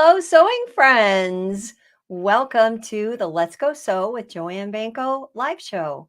Hello, sewing friends. Welcome to the Let's Go Sew with Joanne Banko live show,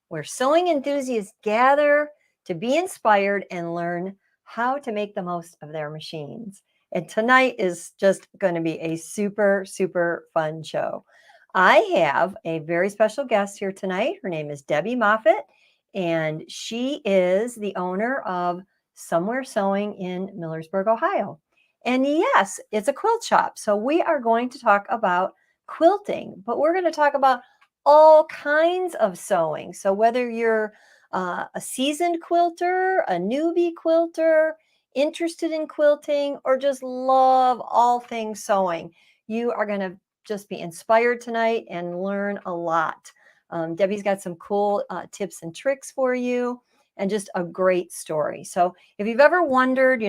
where sewing enthusiasts gather to be inspired and learn how to make the most of their machines. And tonight is just going to be a super, super fun show. I have a very special guest here tonight. Her name is Debi Moffitt, and she is the owner of Somewhere Sewing in Millersburg, Ohio. And yes, it's a quilt shop. So we are going to talk about quilting, but we're going to talk about all kinds of sewing. So whether you're a seasoned quilter, a newbie quilter, interested in quilting, or just love all things sewing, you are going to just be inspired tonight and learn a lot. Debi's got some cool tips and tricks for you and just a great story. So if you've ever wondered,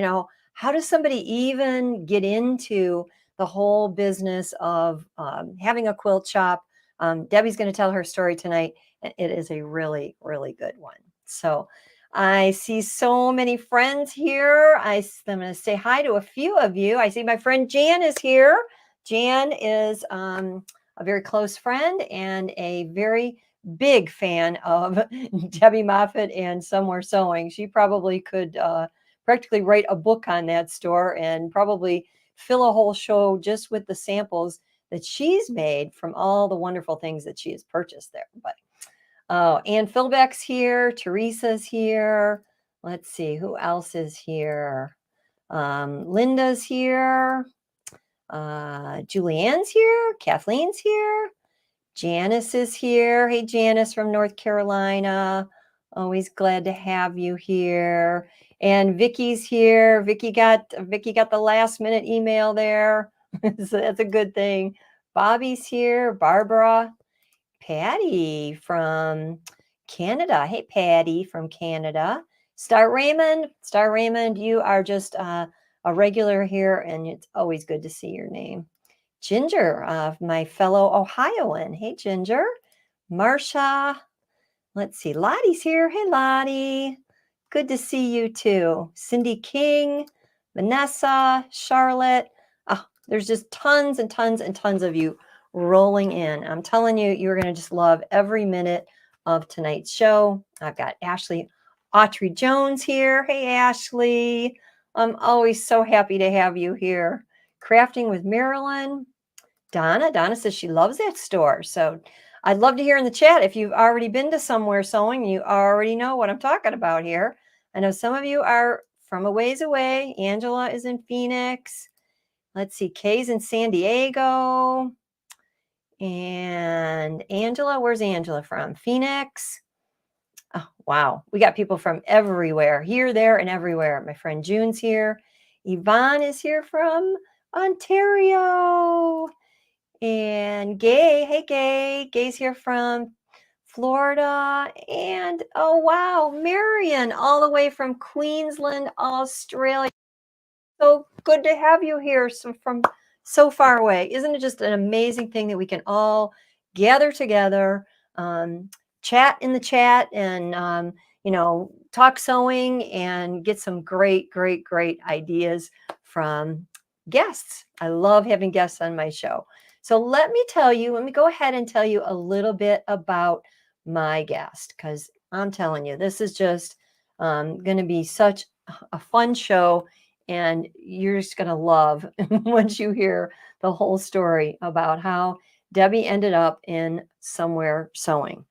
how does somebody even get into the whole business of having a quilt shop? Debi's going to tell her story tonight, and it is a really, really good one. So I see so many friends here. I'm going to say hi to a few of you. I see my friend Jan is here. Jan is a very close friend and a very big fan of Debi Moffitt and Somewhere Sewing. She probably could practically write a book on that store and probably fill a whole show just with the samples that she's made from all the wonderful things that she has purchased there. But Ann Philbeck's here, Teresa's here. Let's see who else is here. Linda's here. Julianne's here. Kathleen's here. Janice is here. Hey, Janice from North Carolina. Always glad to have you here. And Vicky's here. Vicky got the last minute email there. So that's a good thing. Bobby's here. Barbara. Patty from Canada. Hey, Patty from Canada. Star Raymond, you are just a regular here, and it's always good to see your name. Ginger, my fellow Ohioan. Hey, Ginger. Marsha. Let's see. Lottie's here. Hey, Lottie. Good to see you too. Cindy King, Vanessa, Charlotte. Oh, there's just tons and tons and tons of you rolling in. I'm telling you, you're going to just love every minute of tonight's show. I've got Ashley Autry Jones here. Hey, Ashley. I'm always so happy to have you here. Crafting with Marilyn. Donna says she loves that store. So I'd love to hear in the chat if you've already been to Somewhere Sewing. You already know what I'm talking about here. I know some of you are from a ways away. Angela is in Phoenix. Let's see, Kay's in San Diego. And Angela, where's Angela from? Phoenix. Oh, wow. We got people from everywhere, here, there, and everywhere. My friend June's here. Yvonne is here from Ontario. And Gay, hey Gay, Gay's here from Florida. And oh wow, Marion, all the way from Queensland, Australia. So good to have you here from so far away. Isn't it just an amazing thing that we can all gather together, chat in the chat, and talk sewing and get some great, great, great ideas from guests. I love having guests on my show. So let me go ahead and tell you a little bit about my guest, because I'm telling you, this is just going to be such a fun show, and you're just going to love once you hear the whole story about how Debi ended up in Somewhere Sewing.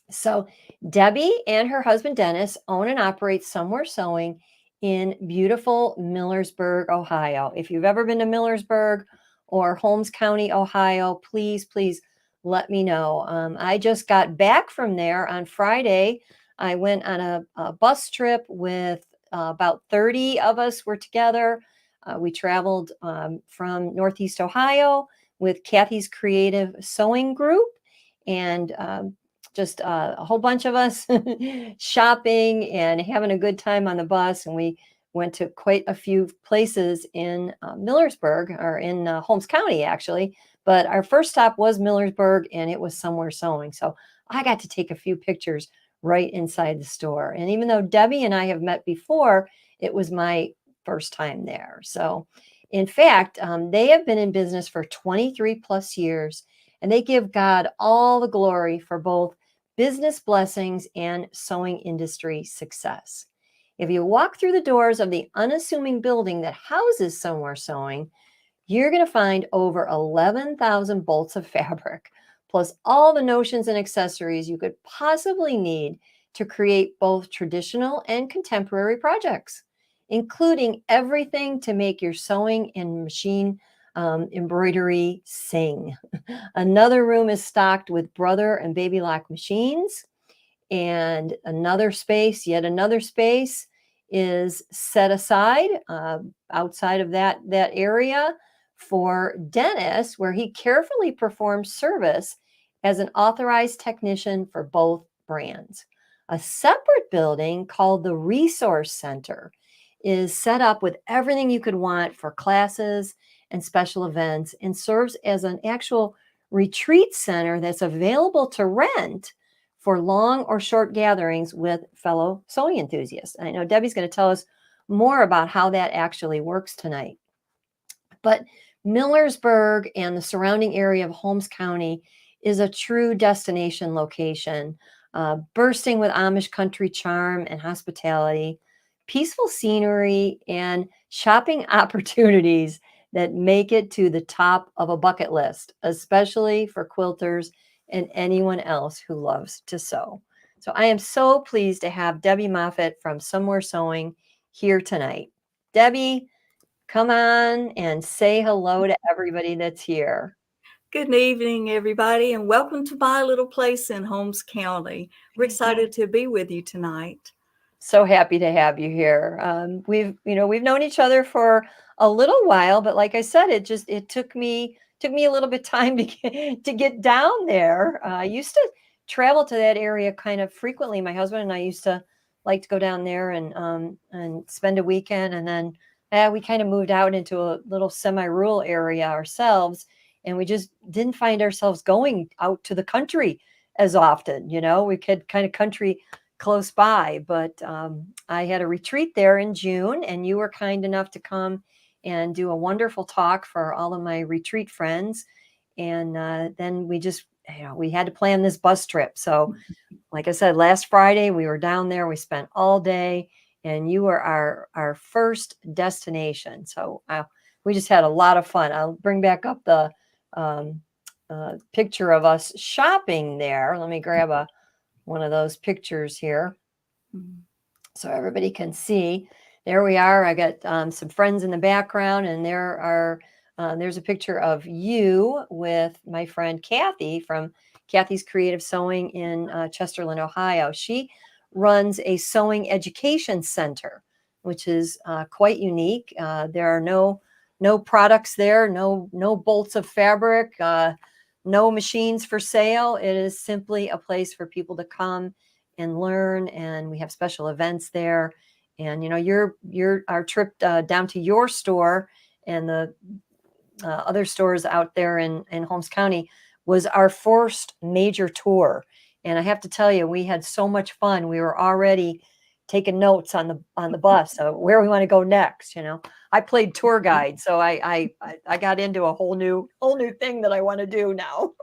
So Debi and her husband Dennis own and operate Somewhere Sewing in beautiful Millersburg, Ohio. If you've ever been to Millersburg or Holmes County, Ohio, please let me know. I just got back from there on Friday. I went on a bus trip with about 30 of us were together. We traveled from Northeast Ohio with Kathy's Creative Sewing Group, and just a whole bunch of us shopping and having a good time on the bus. And we went to quite a few places in Millersburg, or in Holmes County, actually. But our first stop was Millersburg, and it was Somewhere Sewing. So I got to take a few pictures right inside the store. And even though Debi and I have met before, it was my first time there. So In fact, they have been in business for 23 plus years, and they give God all the glory for both business blessings and sewing industry success. If you walk through the doors of the unassuming building that houses Somewhere Sewing, you're going to find over 11,000 bolts of fabric, plus all the notions and accessories you could possibly need to create both traditional and contemporary projects, including everything to make your sewing and machine embroidery sing. Another room is stocked with brother and baby lock machines, and yet another space is set aside outside of that area for Dennis, where he carefully performs service as an authorized technician for both brands. A separate building called the Resource Center is set up with everything you could want for classes and special events, and serves as an actual retreat center that's available to rent for long or short gatherings with fellow sewing enthusiasts. I know Debbie's going to tell us more about how that actually works tonight. But Millersburg and the surrounding area of Holmes County is a true destination location, bursting with Amish country charm and hospitality, peaceful scenery, and shopping opportunities that make it to the top of a bucket list, especially for quilters and anyone else who loves to sew. So I am so pleased to have Debi Moffitt from Somewhere Sewing here tonight. Debbie, come on and say hello to everybody that's here. Good evening, everybody, and welcome to my little place in Holmes County. We're excited to be with you tonight. So happy to have you here. We've known each other for a little while, but like I said, it took me a little bit time to get down there. I used to travel to that area kind of frequently. My husband and I used to like to go down there and spend a weekend, and then we kind of moved out into a little semi-rural area ourselves, and we just didn't find ourselves going out to the country as often. We could kind of country close by, but I had a retreat there in June, and you were kind enough to come and do a wonderful talk for all of my retreat friends. And then we had to plan this bus trip. So like I said, last Friday we were down there, we spent all day, and you were our first destination. So we just had a lot of fun. I'll bring back up the picture of us shopping there. Let me grab one of those pictures here so everybody can see. There we are. I got some friends in the background, and there's a picture of you with my friend Kathy from Kathy's Creative Sewing in Chesterland, Ohio. She runs a sewing education center, which is quite unique. There are no products there, no bolts of fabric, no machines for sale. It is simply a place for people to come and learn, and we have special events there. And our trip down to your store and the other stores out there in Holmes County was our first major tour. And I have to tell you, we had so much fun. We were already taking notes on the bus of where we want to go next. I played tour guide, so I got into a whole new thing that I want to do now.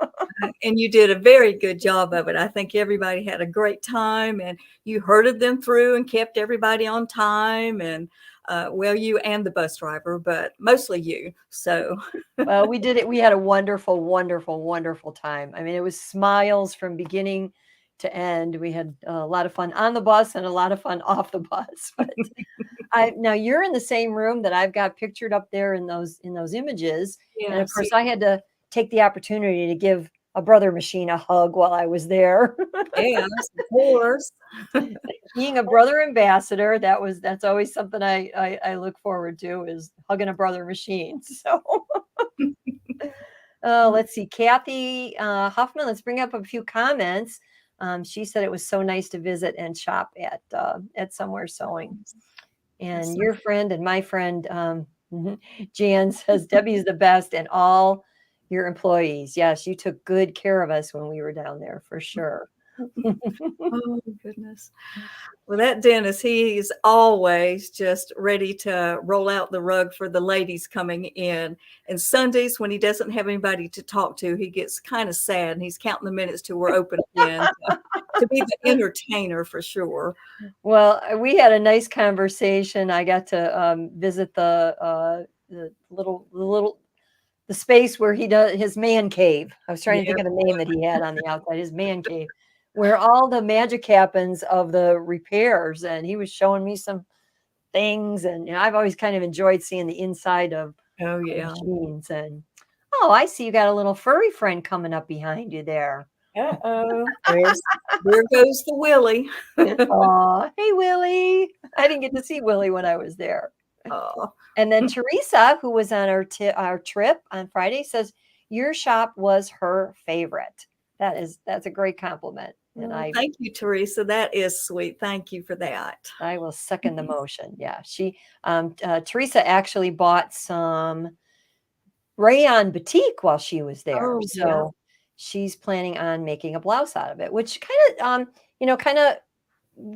And you did a very good job of it. I think everybody had a great time, and you herded them through and kept everybody on time. And you and the bus driver, but mostly you. So well, we did it. We had a wonderful, wonderful, wonderful time. I mean, it was smiles from beginning to end. We had a lot of fun on the bus and a lot of fun off the bus. But now you're in the same room that I've got pictured up there in those images. yeah, And of course, I had to take the opportunity to give a brother machine a hug while I was there. yes, of course. Being a brother ambassador, that's always something I look forward to, is hugging a brother machine. So let's see, Kathy Huffman, let's bring up a few comments. She said it was so nice to visit and shop at Somewhere Sewing. And your friend and my friend Jan says Debbie is the best, and all your employees. Yes, you took good care of us when we were down there, for sure. Oh, goodness. Well, that Dennis, he's always just ready to roll out the rug for the ladies coming in. And Sundays, when he doesn't have anybody to talk to, he gets kind of sad and he's counting the minutes till we're open again to be the entertainer for sure. Well, we had a nice conversation. I got to visit the little the space where he does his man cave. I was trying to Yeah. think of the name that he had on the outside, his man cave, where all the magic happens of the repairs. And he was showing me some things. And I've always kind of enjoyed seeing the inside of Oh, yeah. machines. And oh, I see you got a little furry friend coming up behind you there. Uh-oh. There goes the Willie. Oh, hey, Willie. I didn't get to see Willie when I was there. Oh. And then Teresa, who was on our trip on Friday, says your shop was her favorite. That's a great compliment. And Well, thank you, Teresa. That is sweet. Thank you for that. I will second the motion. Yeah, Teresa actually bought some rayon batik while she was there, Oh, yeah. so she's planning on making a blouse out of it, which kind of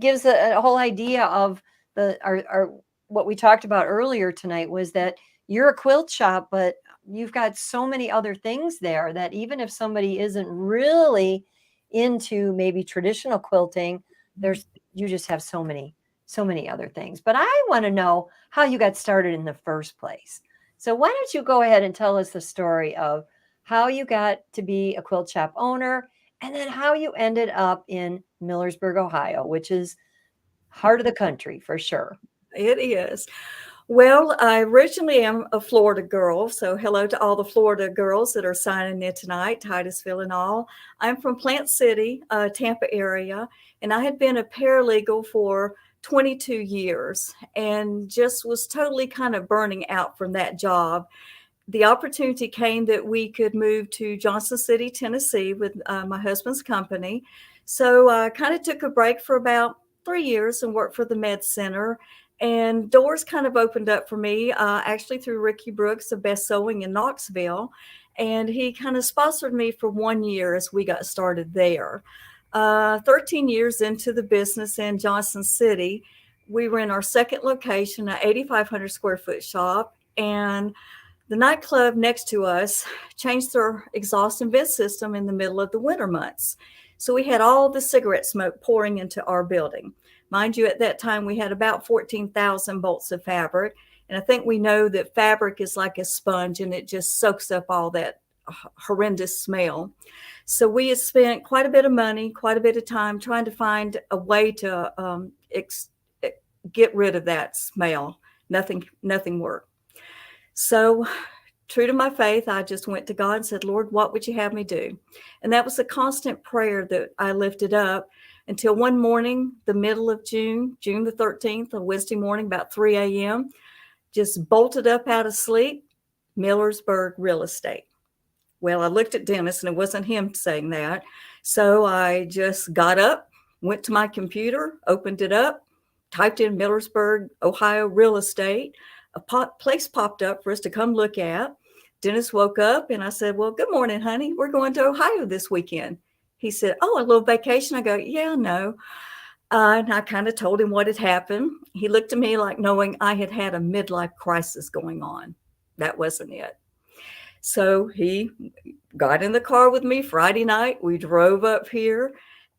gives a whole idea of our what we talked about earlier tonight was that you're a quilt shop, but you've got so many other things there that even if somebody isn't really into maybe traditional quilting, you just have so many other things. But I want to know how you got started in the first place. So why don't you go ahead and tell us the story of how you got to be a quilt shop owner and then how you ended up in Millersburg, Ohio, which is heart of the country for sure. It is. Well, I originally am a Florida girl, so hello to all the Florida girls that are signing in tonight, Titusville and all. I'm from Plant City, Tampa area, and I had been a paralegal for 22 years and just was totally kind of burning out from that job. The opportunity came that we could move to Johnson City, Tennessee with my husband's company. So I kind of took a break for about 3 years and worked for the Med Center. And doors kind of opened up for me, actually through Ricky Brooks of Best Sewing in Knoxville. And he kind of sponsored me for 1 year as we got started there. 13 years into the business in Johnson City, we were in our second location, an 8,500 square foot shop. And the nightclub next to us changed their exhaust and vent system in the middle of the winter months. So we had all the cigarette smoke pouring into our building. Mind you, at that time, we had about 14,000 bolts of fabric. And I think we know that fabric is like a sponge and it just soaks up all that horrendous smell. So we had spent quite a bit of money, quite a bit of time trying to find a way to get rid of that smell. Nothing worked. So true to my faith, I just went to God and said, Lord, what would you have me do? And that was a constant prayer that I lifted up until one morning, the middle of June the 13th, a Wednesday morning, about 3 a.m., just bolted up out of sleep, Millersburg Real Estate. Well, I looked at Dennis and it wasn't him saying that. So I just got up, went to my computer, opened it up, typed in Millersburg, Ohio Real Estate. A place popped up for us to come look at. Dennis woke up and I said, well, good morning, honey. We're going to Ohio this weekend. He said, oh, a little vacation. I go, yeah, no. And I kind of told him what had happened. He looked at me like knowing I had had a midlife crisis going on. That wasn't it. So he got in the car with me Friday night. We drove up here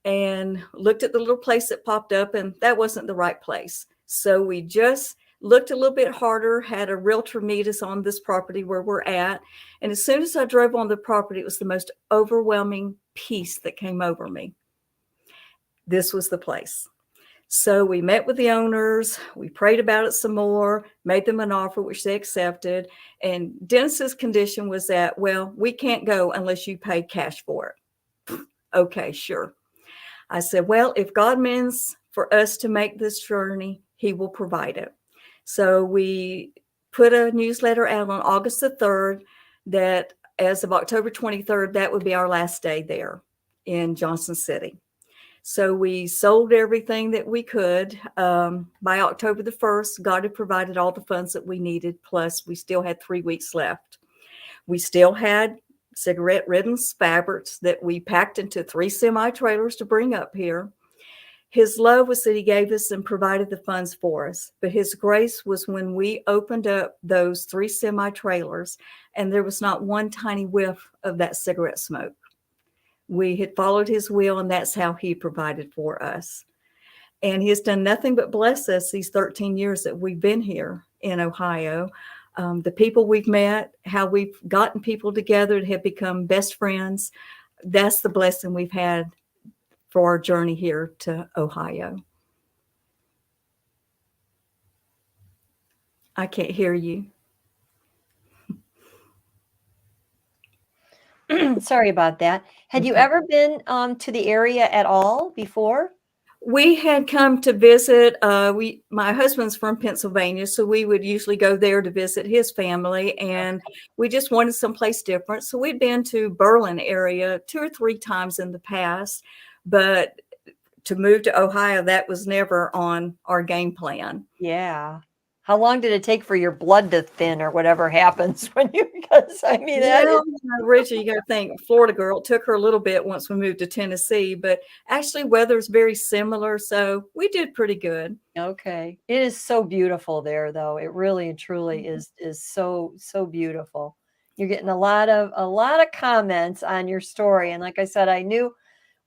and looked at the little place that popped up, and that wasn't the right place. So we just looked a little bit harder, had a realtor meet us on this property where we're at. And as soon as I drove on the property, it was the most overwhelming peace that came over me. This was the place. So we met with the owners, we prayed about it some more, made them an offer, which they accepted. And Dennis's condition was that, well, we can't go unless you pay cash for it. Okay, sure. I said, well, if God means for us to make this journey, he will provide it. So we put a newsletter out on August the 3rd that as of October 23rd, that would be our last day there in Johnson City. So we sold everything that we could. By October the 1st, God had provided all the funds that we needed. Plus, we still had 3 weeks left. We still had cigarette-ridden fabrics that we packed into 3 semi-trailers to bring up here. His love was that he gave us and provided the funds for us. But his grace was when we opened up those 3 semi-trailers and there was not one tiny whiff of that cigarette smoke. We had followed his will, and that's how he provided for us. And he has done nothing but bless us these 13 years that we've been here in Ohio. The people we've met, how we've gotten people together to have become best friends, that's the blessing we've had for our journey here to Ohio. I can't hear you. Sorry about that. Had you ever been to the area at all before? We had come to visit. My husband's from Pennsylvania, so we would usually go there to visit his family, and we just wanted someplace different. So we'd been to Berlin area 2 or 3 times in the past, but to move to Ohio, that was never on our game plan. Yeah. How long did it take for your blood to thin or whatever happens when you, because I mean, Well, Richard, you got to think, Florida girl, it took her a little bit once we moved to Tennessee, but actually weather's very similar. So we did pretty good. okay. It is so beautiful there though. It really and truly is so beautiful. You're getting a lot of comments on your story. And like I said, I knew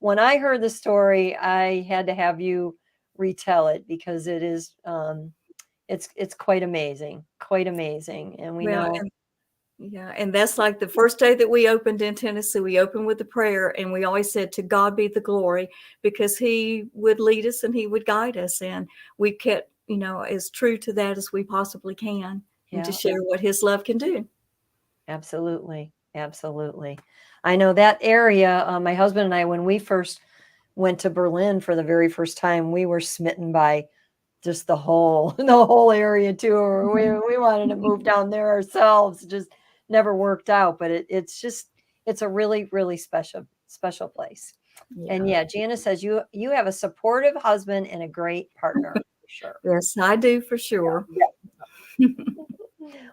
when I heard the story, I had to have you retell it because it is it's quite amazing. Quite amazing. And we Well, know yeah, and that's like the first day that we opened in Tennessee, we opened with a prayer, and we always said, to God be the glory, because he would lead us and he would guide us. And we kept, as true to that as we possibly can, and to share what his love can do. Absolutely. Absolutely. I know that area, my husband and I, when we first went to Berlin for the very first time, we were smitten by just the whole area too. We wanted to move down there ourselves. It just never worked out, but it's a really, really special place. Yeah. And yeah, Janice says you have a supportive husband and a great partner for sure. Yes, I do for sure. Yeah.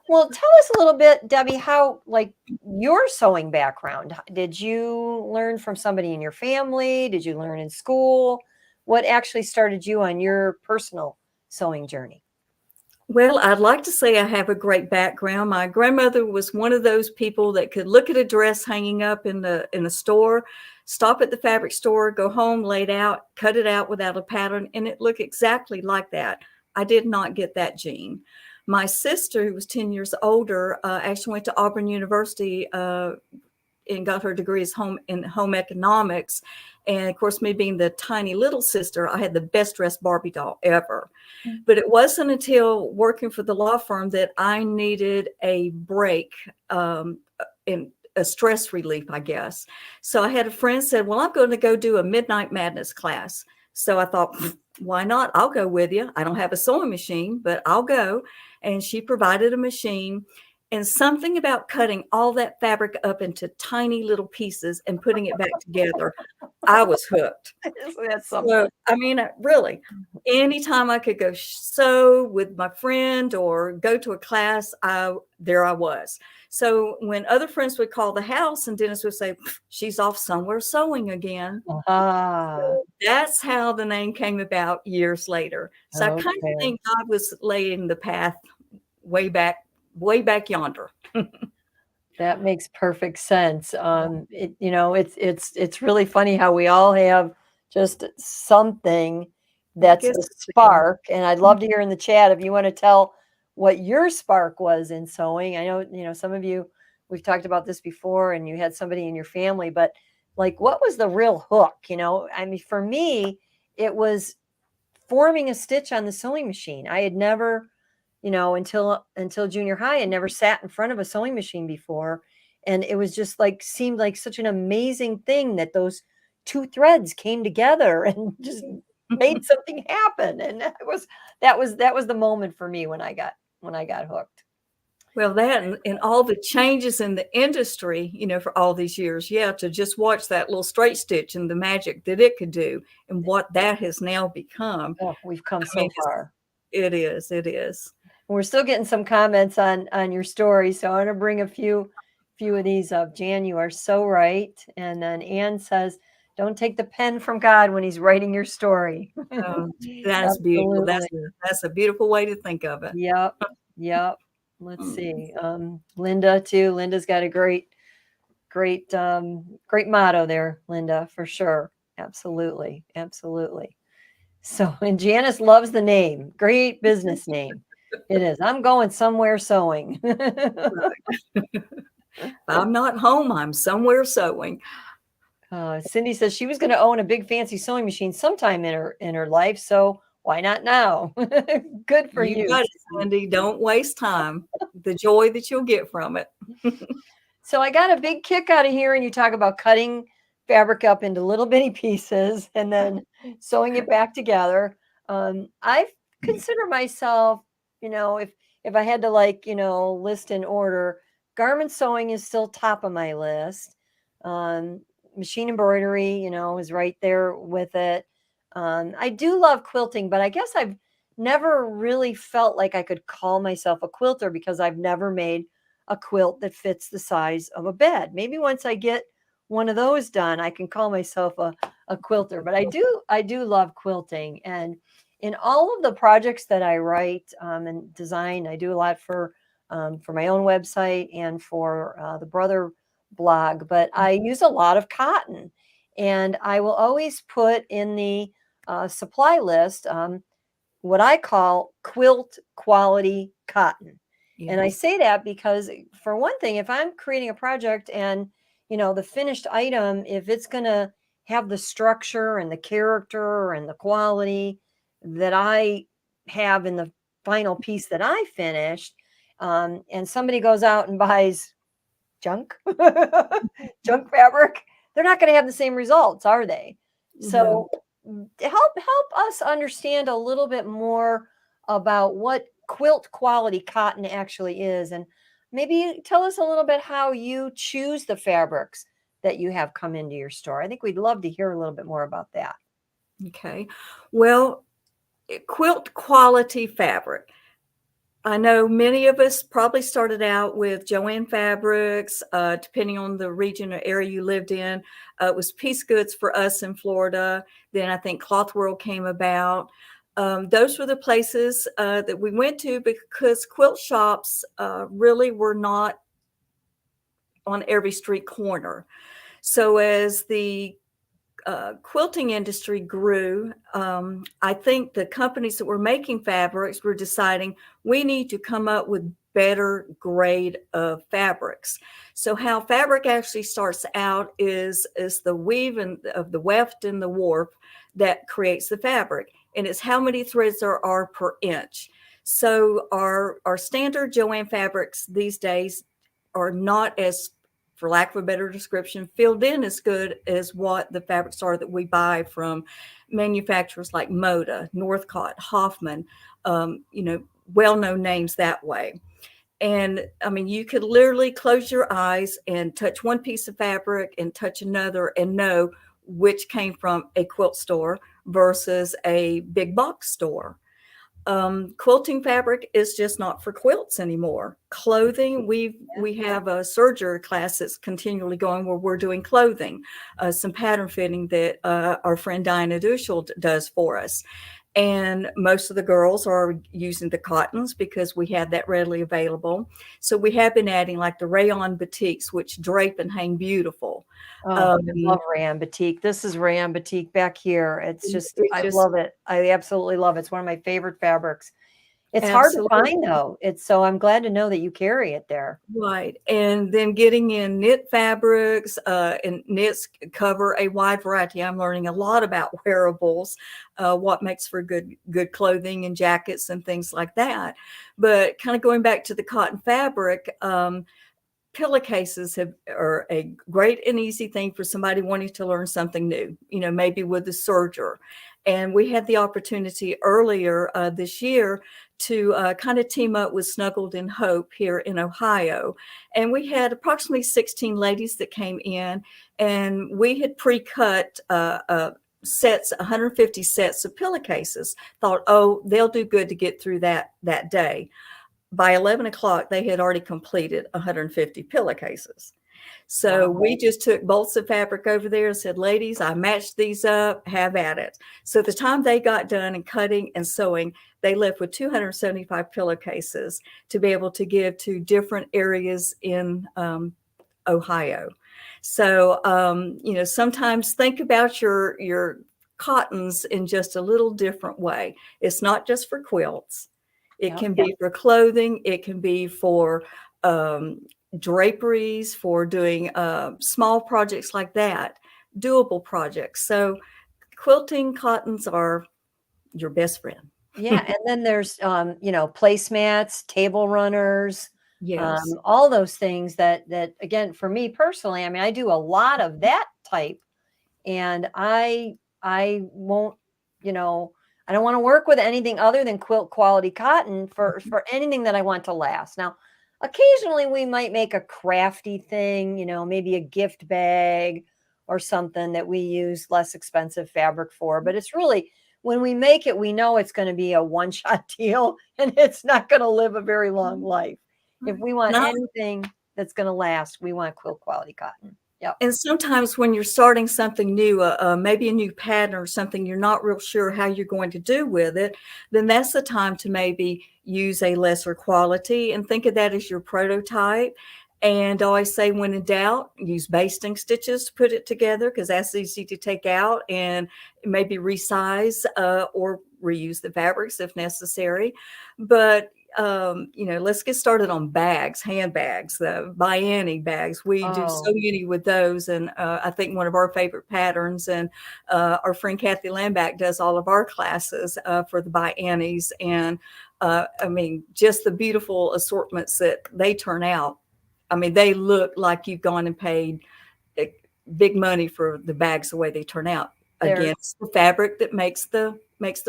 Well, tell us a little bit, Debbie, how, like, your sewing background. Did you learn from somebody in your family? Did you learn in school? What actually started you on your personal sewing journey? Well, I'd like to say I have a great background. My grandmother was one of those people that could look at a dress hanging up in the store, stop at the fabric store, go home, lay it out, cut it out without a pattern, and it looked exactly like that. I did not get that gene. My sister, who was 10 years older, actually went to Auburn University and got her degree in home economics. And of course, me being the tiny little sister, I had the best dressed Barbie doll ever. Mm-hmm. But it wasn't until working for the law firm that I needed a break in a stress relief, I guess. So I had a friend said, well, I'm going to go do a Midnight Madness class. So I thought, why not? I'll go with you. I don't have a sewing machine, but I'll go. And she provided a machine. And something about cutting all that fabric up into tiny little pieces and putting it back together, I was hooked. So, I mean, really, anytime I could go sew with my friend or go to a class, there I was. So when other friends would call the house and Dennis would say, she's off somewhere sewing again. So that's how the name came about years later. So I kind of think God was laying the path way back yonder. That makes perfect sense. It's really funny how we all have just something that's a spark. And I'd love to hear in the chat if you want to tell what your spark was in sewing. I know, some of you, we've talked about this before and you had somebody in your family, but like, what was the real hook? I mean, for me, it was forming a stitch on the sewing machine. I had never, until junior high, I never sat in front of a sewing machine before. And it was just seemed like such an amazing thing that those 2 threads came together and just made something happen. And that was the moment for me when I got hooked. Well, that and all the changes in the industry, for all these years, to just watch that little straight stitch and the magic that it could do and what that has now become. Oh, we've come so far. It is. We're still getting some comments on your story, so I want to bring a few few of these up. Jan, you are so right. And then Anne says, don't take the pen from God when he's writing your story. That is beautiful. Absolutely. That's a beautiful way to think of it. Yep. Yep. Let's Mm. see. Linda too. Linda's got a great motto there, Linda, for sure. Absolutely. Absolutely. So, and Janice loves the name. Great business name. It is. I'm going somewhere sewing. If I'm not home, I'm somewhere sewing. Cindy says she was going to own a big fancy sewing machine sometime in her life, so why not now? Good for You you, got it, Cindy. Sandy. Don't waste time. The joy that you'll get from it. So I got a big kick out of hearing you talk about cutting fabric up into little bitty pieces and then sewing it back together. I consider myself, if I had to list in order, garment sewing is still top of my list. Um, Machine embroidery, is right there with it. I do love quilting, but I guess I've never really felt like I could call myself a quilter because I've never made a quilt that fits the size of a bed. Maybe once I get one of those done, I can call myself a quilter. But I do love quilting. And in all of the projects that I write and design, I do a lot for my own website and for the Brother blog. But I use a lot of cotton, and I will always put in the supply list what I call quilt quality cotton. And I Yes. say that because, for one thing, if I'm creating a project and, the finished item, if it's going to have the structure and the character and the quality that I have in the final piece that I finished, and somebody goes out and buys junk, junk fabric, they're not going to have the same results, are they? No. So help us understand a little bit more about what quilt quality cotton actually is, and maybe tell us a little bit how you choose the fabrics that you have come into your store. I think we'd love to hear a little bit more about that. Okay. Well, quilt quality fabric. I know many of us probably started out with Joanne fabrics, depending on the region or area you lived in. It was Piece Goods for us in Florida. Then I think Cloth World came about. Those were the places that we went to because quilt shops really were not on every street corner. So as the quilting industry grew, I think the companies that were making fabrics were deciding we need to come up with better grade of fabrics. So how fabric actually starts out is the weave of the weft and the warp that creates the fabric, and it's how many threads there are per inch. So our standard Joanne fabrics these days are not as, for lack of a better description, filled in as good as what the fabrics are that we buy from manufacturers like Moda, Northcott, Hoffman, well-known names that way. And I mean, you could literally close your eyes and touch one piece of fabric and touch another and know which came from a quilt store versus a big box store. Quilting fabric is just not for quilts anymore. Clothing, we have a serger class that's continually going where we're doing clothing, some pattern fitting that our friend Diana Dushel does for us. And most of the girls are using the cottons because we have that readily available. So we have been adding like the rayon batiks, which drape and hang beautiful. Oh, I love rayon batik. This is rayon batik back here. It's just, It I just love it. I absolutely love it. It's one of my favorite fabrics. It's hard to absolutely. find though. So I'm glad to know that you carry it there. Right. And then getting in knit fabrics, and knits cover a wide variety. I'm learning a lot about wearables, what makes for good clothing and jackets and things like that. But kind of going back to the cotton fabric, pillowcases are a great and easy thing for somebody wanting to learn something new, maybe with the serger. And we had the opportunity earlier this year to kind of team up with Snuggled in Hope here in Ohio. And we had approximately 16 ladies that came in, and we had pre-cut sets, 150 sets of pillowcases. Thought, oh, they'll do good to get through that day. by 11 o'clock, they had already completed 150 pillowcases. So Wow. we just took bolts of fabric over there and said, ladies, I matched these up, have at it. So the time they got done and cutting and sewing, they left with 275 pillowcases to be able to give to different areas in Ohio. So, sometimes think about your cottons in just a little different way. It's not just for quilts. It Yep. can be for clothing. It can be for draperies, for doing small projects like that, doable projects. So quilting cottons are your best friend. Yeah, and then there's placemats, table runners, Yes. all those things that again for me personally, I mean, I do a lot of that type, and I won't, you know, I don't want to work with anything other than quilt quality cotton for anything that I want to last. Now, occasionally we might make a crafty thing, maybe a gift bag or something that we use less expensive fabric for, but it's really when we make it, we know it's going to be a one-shot deal and it's not going to live a very long life. If we want Not anything that's going to last, we want quilt quality cotton. Yep. And sometimes when you're starting something new, maybe a new pattern or something, you're not real sure how you're going to do with it, then that's the time to maybe use a lesser quality and think of that as your prototype. And I always say, when in doubt, use basting stitches to put it together, because that's easy to take out and maybe resize or reuse the fabrics if necessary. But let's get started on bags, handbags, the Biani bags. We do so Oh, many with those. And I think one of our favorite patterns, and our friend Kathy Lamback does all of our classes for the Bianis. And just the beautiful assortments that they turn out. I mean, they look like you've gone and paid big money for the bags the way they turn out. they're Again, it's the fabric that makes the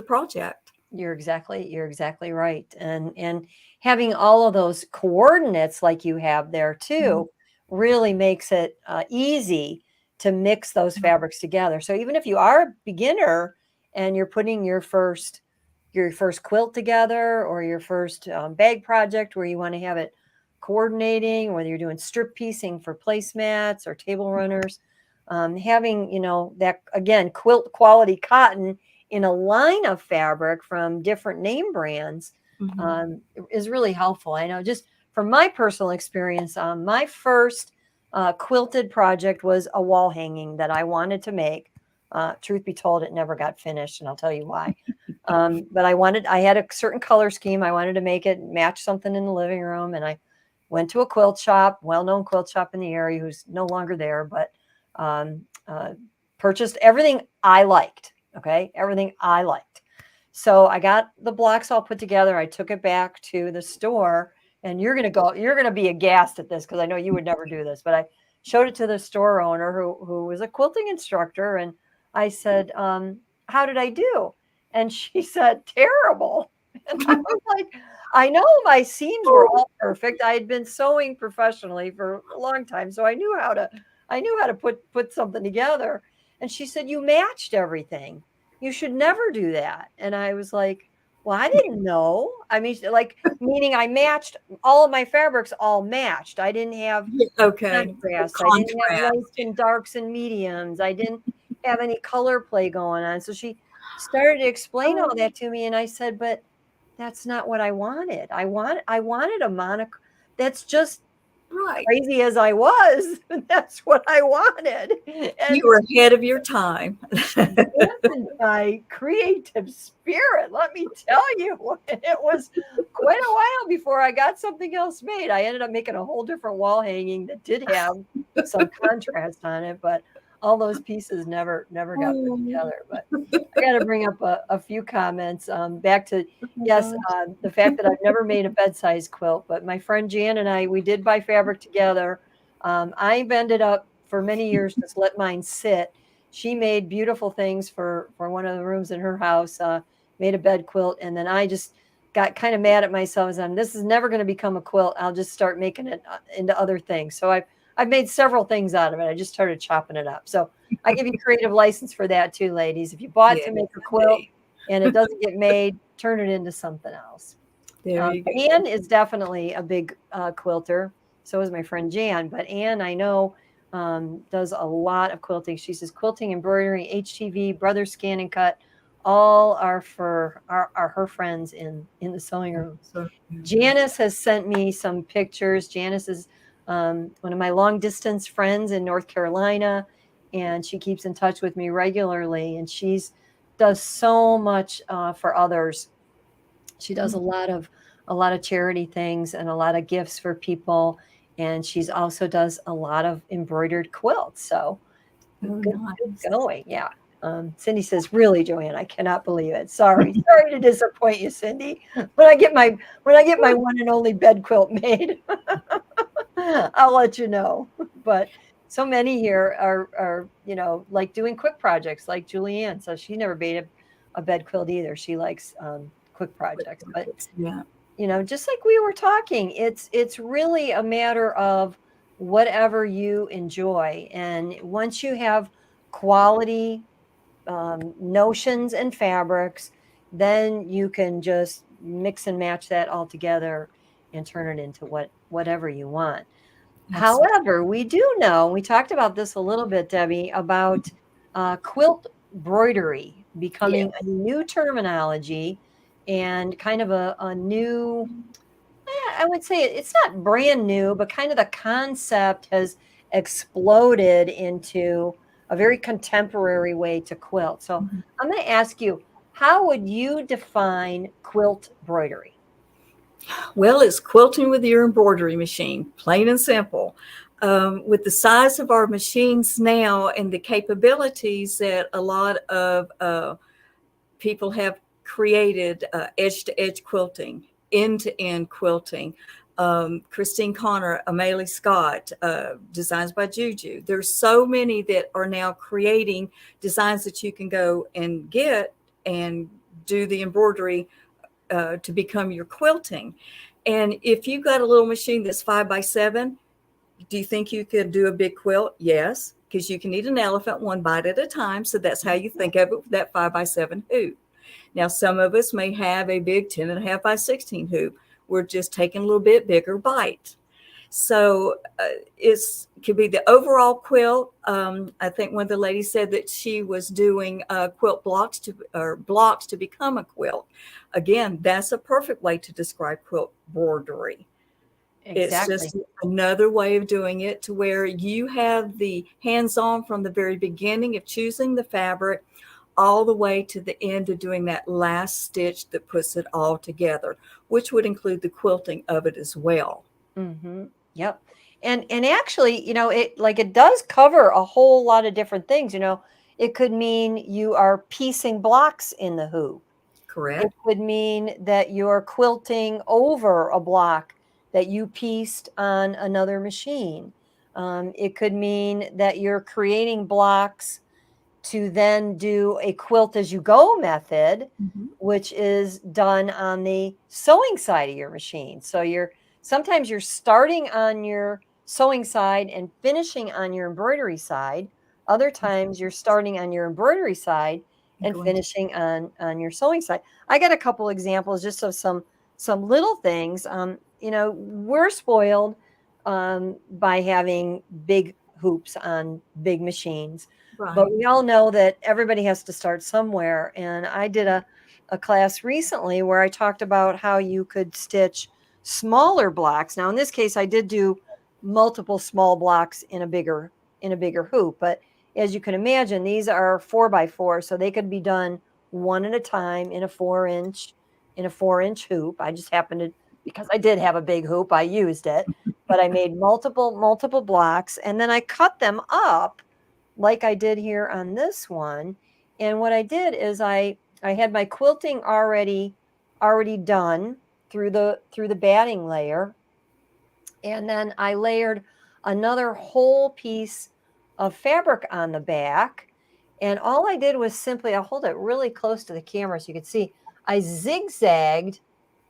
project. you're exactly right. And having all of those coordinates like you have there Mhm. too really makes it easy to mix those fabrics together. So even if you are a beginner and you're putting your first quilt together or your first bag project where you want to have it coordinating, whether you're doing strip piecing for placemats or table runners, having that again quilt quality cotton in a line of fabric from different name brands Mhm. um, is really helpful. I know just from my personal experience, my first quilted project was a wall hanging that I wanted to make. Truth be told, it never got finished, and I'll tell you why. But I had a certain color scheme. I wanted to make it match something in the living room, and I went to a quilt shop, well-known quilt shop in the area, who's no longer there, but um, uh, purchased everything I liked. Okay, everything I liked. So I got the blocks all put together. I took it back to the store, and you're gonna be aghast at this because I know you would never do this, but I showed it to the store owner who was a quilting instructor, and I said, "How did I do?" And she said, "Terrible." And I was like, I know my seams were all perfect. I had been sewing professionally for a long time, so I knew how to put something together. And she said, "You matched everything. You should never do that." And I was like, "Well, I didn't know." I mean, like, meaning I matched all of my fabrics, all matched. I didn't have Yeah, okay. contrast. I didn't have Contrast. lights and darks and mediums. I didn't have any color play going on. So she started to explain all Oh, that to me, and I said, "But that's not what I wanted. I wanted a monoc that's just right. crazy as I was, that's what I wanted." You And were ahead of your time. she dampened my creative spirit, let me tell you. It was quite a while before I got something else made. I ended up making a whole different wall hanging that did have some contrast on it, but all those pieces never got put Oh, together. But I got to bring up a few comments. Back to, oh my yes, gosh. the fact that I've never made a bed-size quilt, but my friend Jan and I, we did buy fabric together. I've ended up for many years just let mine sit. She made beautiful things for one of the rooms in her house, made a bed quilt, and then I just got kind of mad at myself as this is never going to become a quilt. I'll just start making it into other things. So I've made several things out of it. I just started chopping it up. So I give you creative license for that too, ladies. If you bought Yes, to make a quilt indeed. and it doesn't get made, turn it into something else. There you go. Anne is definitely a big quilter. So is my friend Jan. But Anne, I know, does a lot of quilting. She says quilting, embroidery, HTV, brother scan and cut, all are for are her friends in the sewing room. So, Janice has sent me some pictures. Janice is one of my long distance friends in North Carolina, and she keeps in touch with me regularly. And she's does so much for others. She does a lot of charity things and a lot of gifts for people, and she's also does a lot of embroidered quilts. So oh, good nice. going. Yeah. Cindy says, "Really, Joanne, I cannot believe it. Sorry to disappoint you, Cindy. When I get my one and only bed quilt made, I'll let you know." But so many here are like doing quick projects, like Julianne. So she never made a bed quilt either. She likes quick projects, but Yeah. just like we were talking, it's really a matter of whatever you enjoy. And once you have quality notions and fabrics, then you can just mix and match that all together and turn it into whatever you want. Absolutely. However, we do know, we talked about this a little bit, Debbie, about quilt broidery becoming a Yes. new terminology and kind of a new, I would say it's not brand new, but kind of the concept has exploded into a very contemporary way to quilt. So Mhm. I'm going to ask you, how would you define quilt broidery? Well, it's quilting with your embroidery machine, plain and simple. With the size of our machines now and the capabilities that a lot of people have created, edge to edge quilting, end to end quilting. Christine Connor, Amelie Scott, designs by Juju. There's so many that are now creating designs that you can go and get and do the embroidery to become your quilting. And if you've got a little machine that's 5x7, do you think you could do a big quilt? Yes, because you can eat an elephant one bite at a time. So that's how you think of it with that 5x7 hoop. Now, some of us may have a big 10.5x16 hoop. We're just taking a little bit bigger bite. So it's could be the overall quilt. I think one of the ladies said that she was doing quilt blocks to become a quilt. Again, that's a perfect way to describe quilt broidery. It's Exactly. just another way of doing it to where you have the hands-on from the very beginning of choosing the fabric all the way to the end of doing that last stitch that puts it all together, which would include the quilting of it as well. Yep. And actually, it does cover a whole lot of different things. It could mean you are piecing blocks in the hoop. It Correct? could mean that you're quilting over a block that you pieced on another machine. It could mean that you're creating blocks to then do a quilt as you go method, Mhm. which is done on the sewing side of your machine. So sometimes you're starting on your sewing side and finishing on your embroidery side. Other times you're starting on your embroidery side And and going to finishing on your sewing side. I got a couple examples just of some little things. We're spoiled by having big hoops on big machines, but right. we all know that everybody has to start somewhere. And I did a class recently where I talked about how you could stitch smaller blocks. Now, in this case, I did do multiple small blocks in a bigger hoop, but as you can imagine, these are 4x4, so they could be done one at a time in a 4-inch hoop. I just happened to, because I did have a big hoop, I used it, but I made multiple blocks, and then I cut them up like I did here on this one. And what I did is I had my quilting already done through the batting layer, and then I layered another whole piece of fabric on the back. And all I did was simply, I'll hold it really close to the camera so you can see, I zigzagged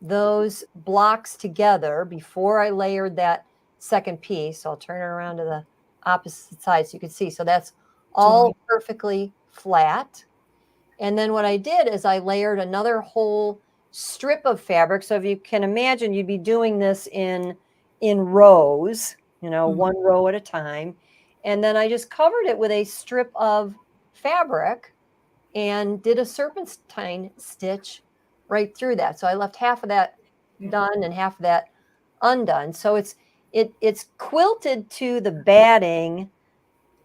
those blocks together before I layered that second piece. So I'll turn it around to the opposite side so you can see. So that's Join. all perfectly flat. And then what I did is I layered another whole strip of fabric. So if you can imagine, you'd be doing this in rows, one row at a time. And then I just covered it with a strip of fabric and did a serpentine stitch right through that. So I left half of that done and half of that undone. So it's quilted to the batting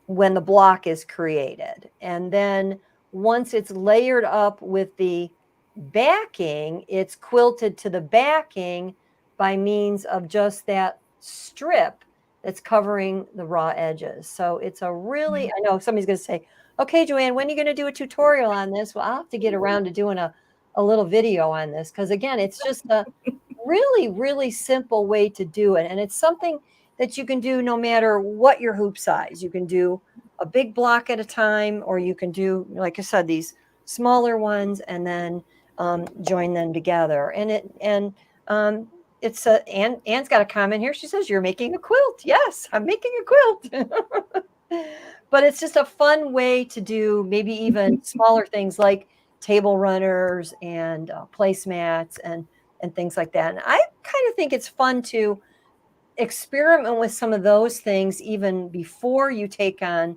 when the block is created. And then once it's layered up with the backing, it's quilted to the backing by means of just that strip that's covering the raw edges. So it's a really, I know somebody's going to say, okay, Joanne, when are you going to do a tutorial on this? Well, I'll have to get around to doing a little video on this, because again, it's just a really, really simple way to do it. And it's something that you can do no matter what your hoop size. You can do a big block at a time, or you can do, like I said, these smaller ones and then join them together. And it's Anne's got a comment here. She says, "You're making a quilt." Yes, I'm making a quilt. But it's just a fun way to do maybe even smaller things like table runners and placemats and things like that. And I kind of think it's fun to experiment with some of those things even before you take on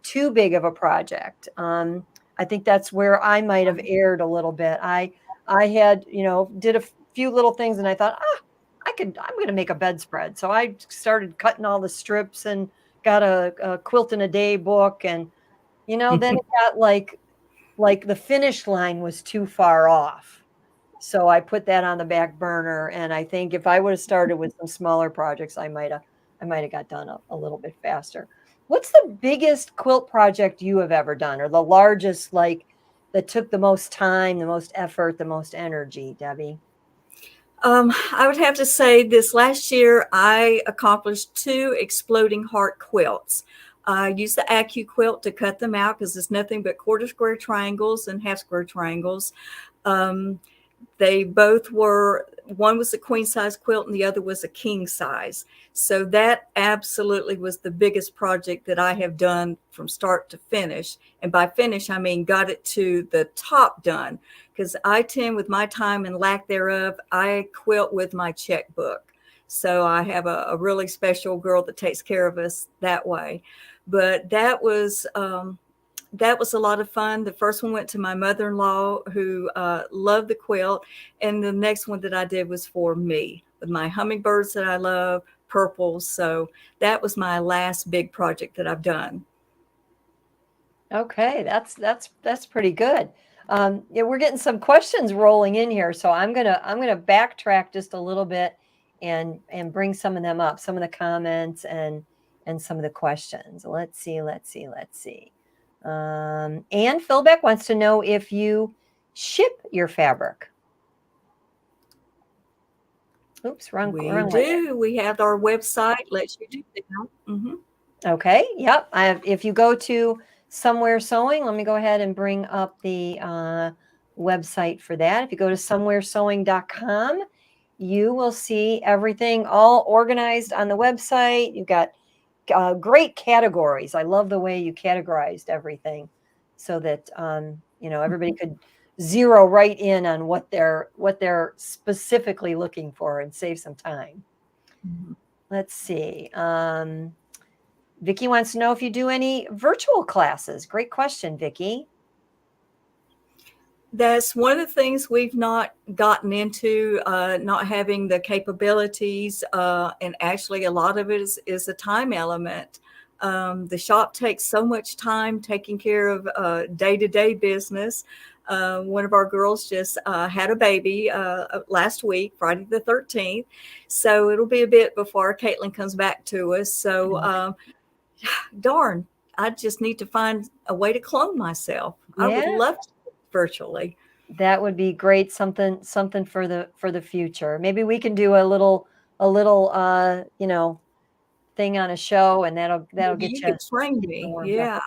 too big of a project. I think that's where I might have erred a little bit. I had, did a few little things and I thought, I'm going to make a bedspread. So I started cutting all the strips and got a quilt in a day book. And, then it got like the finish line was too far off. So I put that on the back burner. And I think if I would have started with some smaller projects, I might have got done a little bit faster. What's the biggest quilt project you have ever done, or the largest, like that took the most time, the most effort, the most energy, Debbie? I would have to say this last year, I accomplished 2 exploding heart quilts. I used the AccuQuilt to cut them out because it's nothing but quarter square triangles and half square triangles. They both were, one was a queen size quilt and the other was a king size. So that absolutely was the biggest project that I have done from start to finish. And by finish, I mean got it to the top done, because I tend, with my time and lack thereof, I quilt with my checkbook. So I have a really special girl that takes care of us that way. But that was a lot of fun. The first one went to my mother-in-law, who loved the quilt. And the next one that I did was for me, with my hummingbirds that I love, purples. So that was my last big project that I've done. Okay, that's pretty good. Yeah, we're getting some questions rolling in here, so I'm gonna backtrack just a little bit and bring some of them up, some of the comments and some of the questions. Let's see. Anne Philbeck wants to know if you ship your fabric. Oops, wrong We way. do. We have our website, lets you do that. Mm-hmm. Okay, yep. If you go to Somewhere Sewing, let me go ahead and bring up the website for that. If you go to somewheresewing.com, you will see everything all organized on the website. You've got great categories. I love the way you categorized everything so that everybody could zero right in on what they're specifically looking for and save some time. Mm-hmm. Let's see. Vicki wants to know if you do any virtual classes. Great question, Vicki. That's one of the things we've not gotten into, not having the capabilities. And actually, a lot of it is a time element. The shop takes so much time taking care of day-to-day business. One of our girls just had a baby last week, Friday the 13th. So it'll be a bit before Caitlin comes back to us. So darn, I just need to find a way to clone myself. Yeah. I would love to virtually. That would be great. Something for the future. Maybe we can do a little thing on a show, and that'll get you. Can train me. Yeah.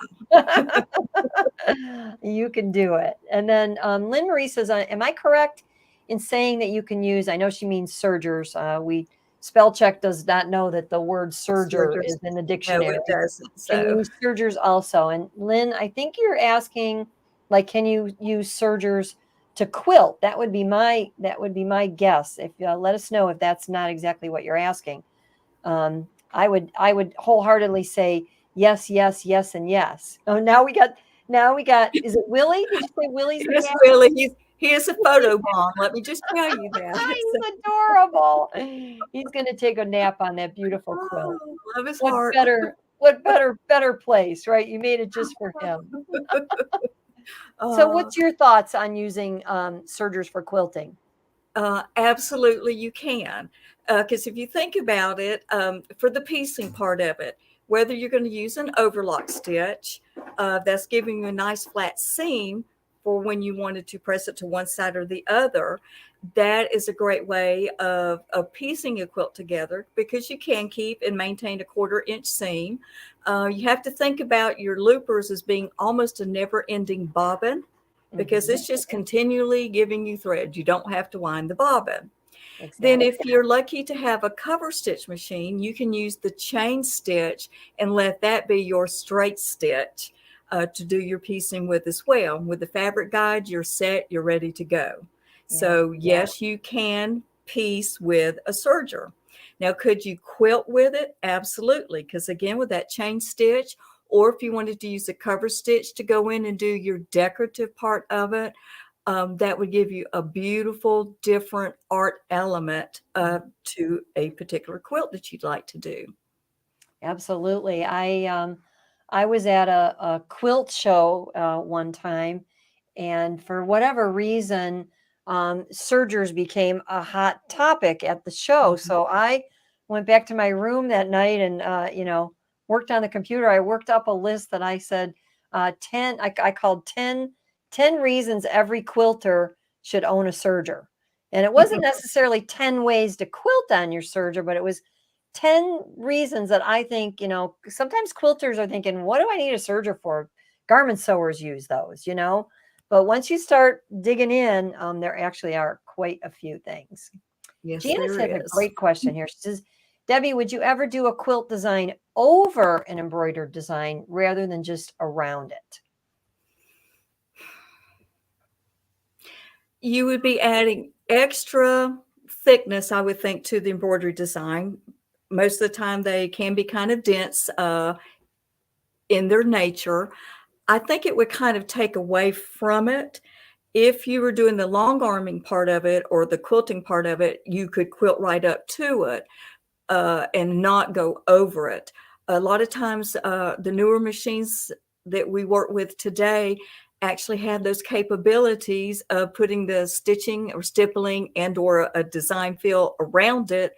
You can do it. And then Lynn Marie says, am I correct in saying that you can use, I know she means sergers. Spell check does not know that the word serger is in the dictionary. No, it doesn't. So. Can you use sergers also? And Lynn, I think you're asking, like, can you use sergers to quilt. That would be my guess. If let us know if that's not exactly what you're asking. I would wholeheartedly say yes, yes, yes, and yes. Oh, now we got. Is it Willie? Did you say Willie's in the Yes, house? Willie, he is a photo bomb. Let me just tell you that. He's adorable. He's going to take a nap on that beautiful quilt. Oh, love his What heart. better? What better place, right? You made it just for him. So, Uh, what's your thoughts on using sergers for quilting? Absolutely, you can. Because if you think about it, for the piecing part of it, whether you're going to use an overlock stitch, that's giving you a nice flat seam for when you wanted to press it to one side or the other, that is a great way of piecing a quilt together because you can keep and maintain a 1/4 inch seam. You have to think about your loopers as being almost a never ending bobbin because Mhm. it's just continually giving you thread. You don't have to wind the bobbin. Then Exactly. if you're lucky to have a cover stitch machine, you can use the chain stitch and let that be your straight stitch to do your piecing with as well. With the fabric guide, you're set, you're ready to go. Yeah. So yes, you can piece with a serger. Now, could you quilt with it? Absolutely, because again, with that chain stitch, or if you wanted to use a cover stitch to go in and do your decorative part of it, that would give you a beautiful, different art element to a particular quilt that you'd like to do. Absolutely. I was at a quilt show one time, and for whatever reason, sergers became a hot topic at the show. Mhm. So I went back to my room that night and worked on the computer. I worked up a list that I said 10. I called 10 reasons every quilter should own a serger. And it wasn't necessarily 10 ways to quilt on your serger, but it was 10 reasons that I think, sometimes quilters are thinking, what do I need a serger for? Garment sewers use those. But once you start digging in, there actually are quite a few things. Yes, Janice there has a is. great question here. She says, Debbie, would you ever do a quilt design over an embroidered design rather than just around it? You would be adding extra thickness, I would think, to the embroidery design. Most of the time, they can be kind of dense in their nature. I think it would kind of take away from it. If you were doing the long arming part of it or the quilting part of it, you could quilt right up to it and not go over it. A lot of times, the newer machines that we work with today actually have those capabilities of putting the stitching or stippling and or a design fill around it,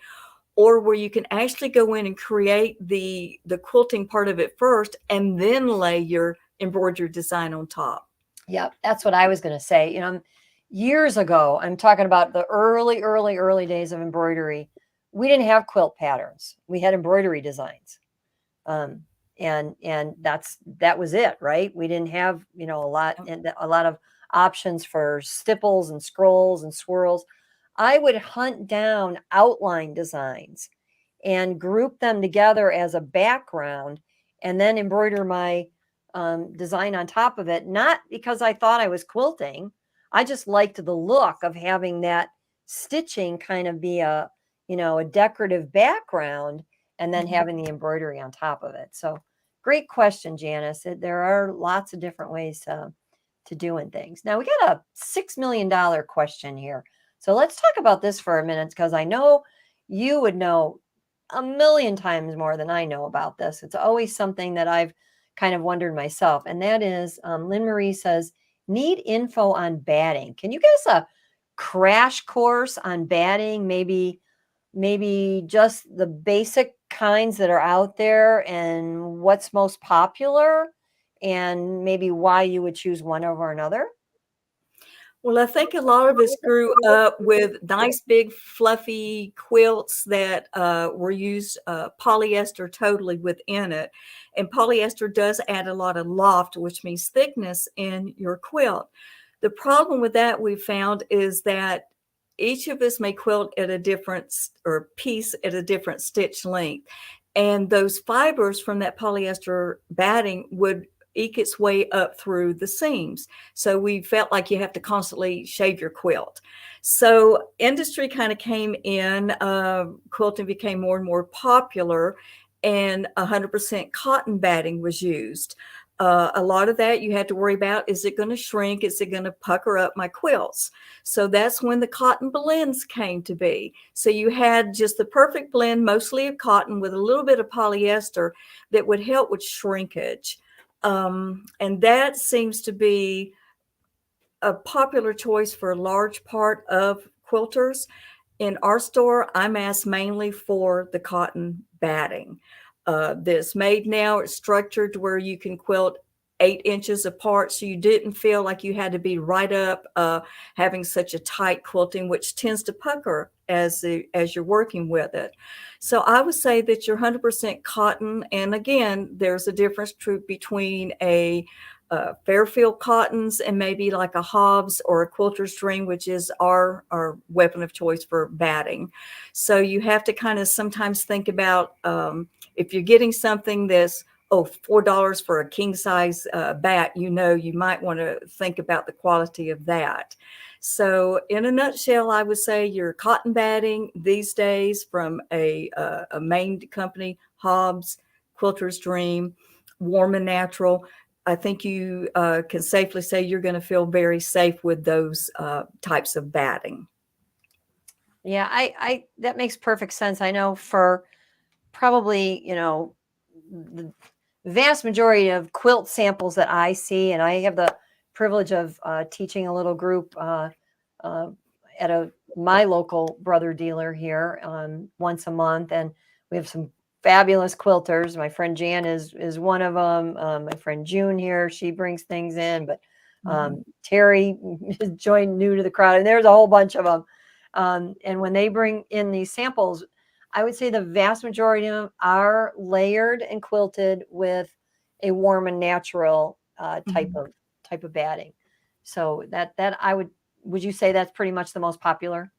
or where you can actually go in and create the quilting part of it first and then lay your embroidery design on top. Yeah, that's what I was going to say. Years ago, I'm talking about the early, early, early days of embroidery. We didn't have quilt patterns. We had embroidery designs. Um, and that was it, right? We didn't have, a lot of options for stipples and scrolls and swirls. I would hunt down outline designs and group them together as a background and then embroider my design on top of it, not because I thought I was quilting. I just liked the look of having that stitching kind of be a decorative background and then Mhm. having the embroidery on top of it. So great question, Janice. There are lots of different ways to doing things. Now we got a $6 million question here. So let's talk about this for a minute because I know you would know a million times more than I know about this. It's always something that I've kind of wondered myself. And that is, Lynn Marie says, need info on batting. Can you give us a crash course on batting? Maybe just the basic kinds that are out there and what's most popular and maybe why you would choose one over another. Well, I think a lot of us grew up with nice, big, fluffy quilts that were used polyester totally within it. And polyester does add a lot of loft, which means thickness in your quilt. The problem with that we found is that each of us may quilt at a different or piece at a different stitch length. And those fibers from that polyester batting would eke its way up through the seams. So we felt like you have to constantly shave your quilt. So industry kind of came in, quilting became more and more popular, and 100% cotton batting was used. A lot of that you had to worry about, is it going to shrink? Is it going to pucker up my quilts? So that's when the cotton blends came to be. So you had just the perfect blend, mostly of cotton with a little bit of polyester that would help with shrinkage. And that seems to be a popular choice for a large part of quilters. In our store, I'm asked mainly for the cotton batting. That's made now. It's structured to where you can quilt 8 inches apart, so you didn't feel like you had to be right up, having such a tight quilting, which tends to pucker as you're working with it. So I would say that you're 100% cotton, and again, there's a difference between a Fairfield cottons and maybe like a Hobbs or a Quilter's Dream, which is our weapon of choice for batting. So you have to kind of sometimes think about, if you're getting something that's, $4 for a king size bat, you might want to think about the quality of that. So in a nutshell, I would say your cotton batting these days from a main company, Hobbs, Quilter's Dream, Warm and Natural. I think you can safely say you're going to feel very safe with those types of batting. Yeah, I that makes perfect sense. I know for probably, the vast majority of quilt samples that I see, and I have the privilege of teaching a little group uh, at my local brother dealer here once a month, and we have some fabulous quilters. My friend Jan is one of them. My friend June here, she brings things in, but Terry joined new to the crowd, and there's a whole bunch of them. And when they bring in these samples, I would say the vast majority of them are layered and quilted with a warm and natural type of batting. So that would you say that's pretty much the most popular?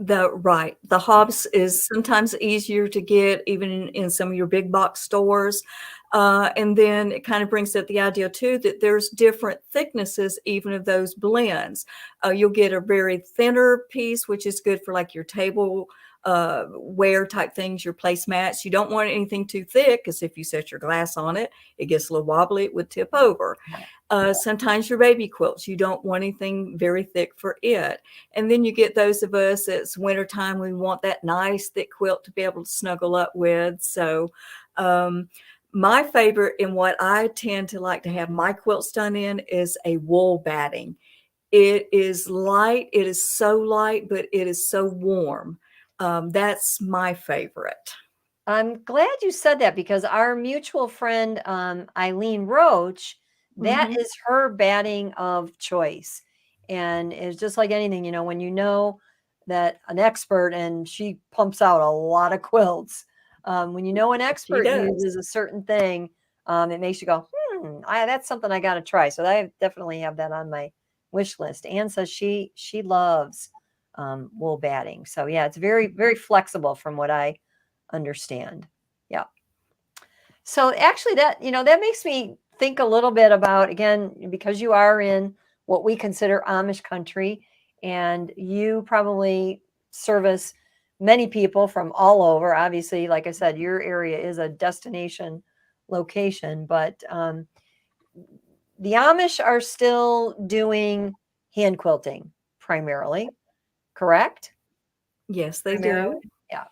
The Hobbs is sometimes easier to get even in some of your big box stores. And then it kind of brings up the idea too that there's different thicknesses even of those blends. You'll get a very thinner piece, which is good for like your table wear type things, your placemats. You don't want anything too thick, because if you set your glass on it, it gets a little wobbly, it would tip over. Sometimes your baby quilts, you don't want anything very thick for it. And then you get those of us, it's wintertime, we want that nice thick quilt to be able to snuggle up with. So my favorite, and what I tend to like to have my quilts done in, is a wool batting. It is light, it is so light, but it is so warm. That's my favorite. I'm glad you said that, because our mutual friend Eileen Roach, that is her batting of choice. And it's just like anything, when you know that an expert, and she pumps out a lot of quilts. When you know an She expert does. uses a certain thing, it makes you go, that's something I got to try. So I definitely have that on my wish list. Anne says she loves wool batting. So yeah, it's very, very flexible from what I understand. Yeah. So actually that makes me think a little bit about, again, because you are in what we consider Amish country, and you probably service many people from all over. Obviously, like I said, your area is a destination location, but the Amish are still doing hand quilting primarily, correct? Yes, they Primarily? do. Yeah.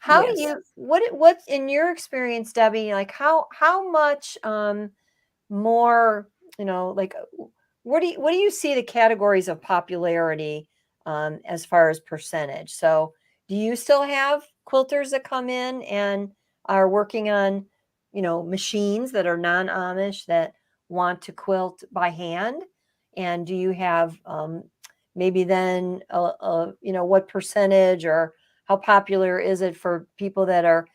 How do Yes. you what in your experience, Debbie, like how much more, like what do you see the categories of popularity as far as percentage? So do you still have quilters that come in and are working on, machines that are non-Amish that want to quilt by hand? And do you have maybe then what percentage, or how popular is it for people that are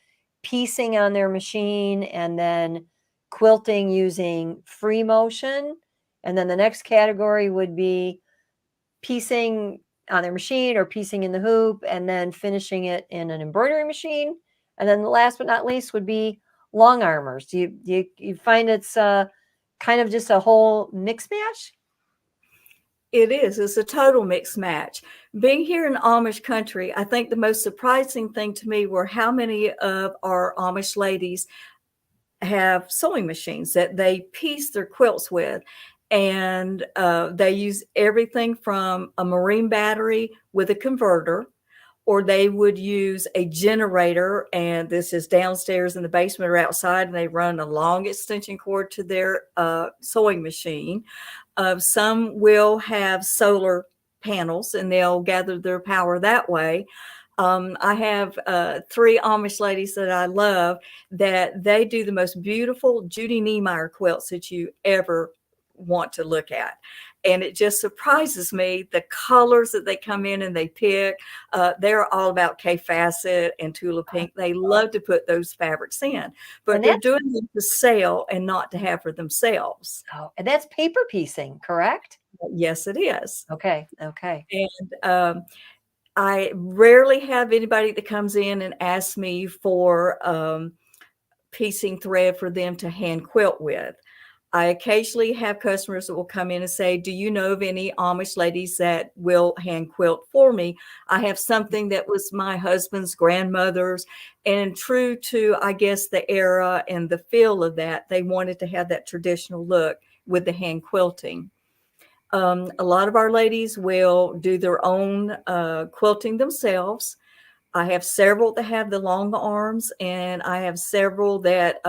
piecing on their machine and then quilting using free motion? And then the next category would be piecing on their machine or piecing in the hoop and then finishing it in an embroidery machine. And then the last but not least would be long armors. Do you find it's kind of just a whole mix mash? It is. It's a total mixed match. Being here in Amish country, I think the most surprising thing to me were how many of our Amish ladies have sewing machines that they piece their quilts with. And they use everything from a marine battery with a converter, or they would use a generator, and this is downstairs in the basement or outside, and they run a long extension cord to their sewing machine. Some will have solar panels, and they'll gather their power that way. I have 3 Amish ladies that I love that they do the most beautiful Judy Niemeyer quilts that you ever want to look at. And it just surprises me the colors that they come in and they pick. They're all about K Facet and Tula Pink. They love to put those fabrics in, but And they're that's, doing them to sell and not to have for themselves. oh, and that's paper piecing, correct? Yes, it is. Okay. Okay. And I rarely have anybody that comes in and asks me for piecing thread for them to hand quilt with. I occasionally have customers that will come in and say, do you know of any Amish ladies that will hand quilt for me? I have something that was my husband's grandmother's, and true to, I guess, the era and the feel of that, they wanted to have that traditional look with the hand quilting. A lot of our ladies will do their own quilting themselves. I have several that have the long arms, and I have several that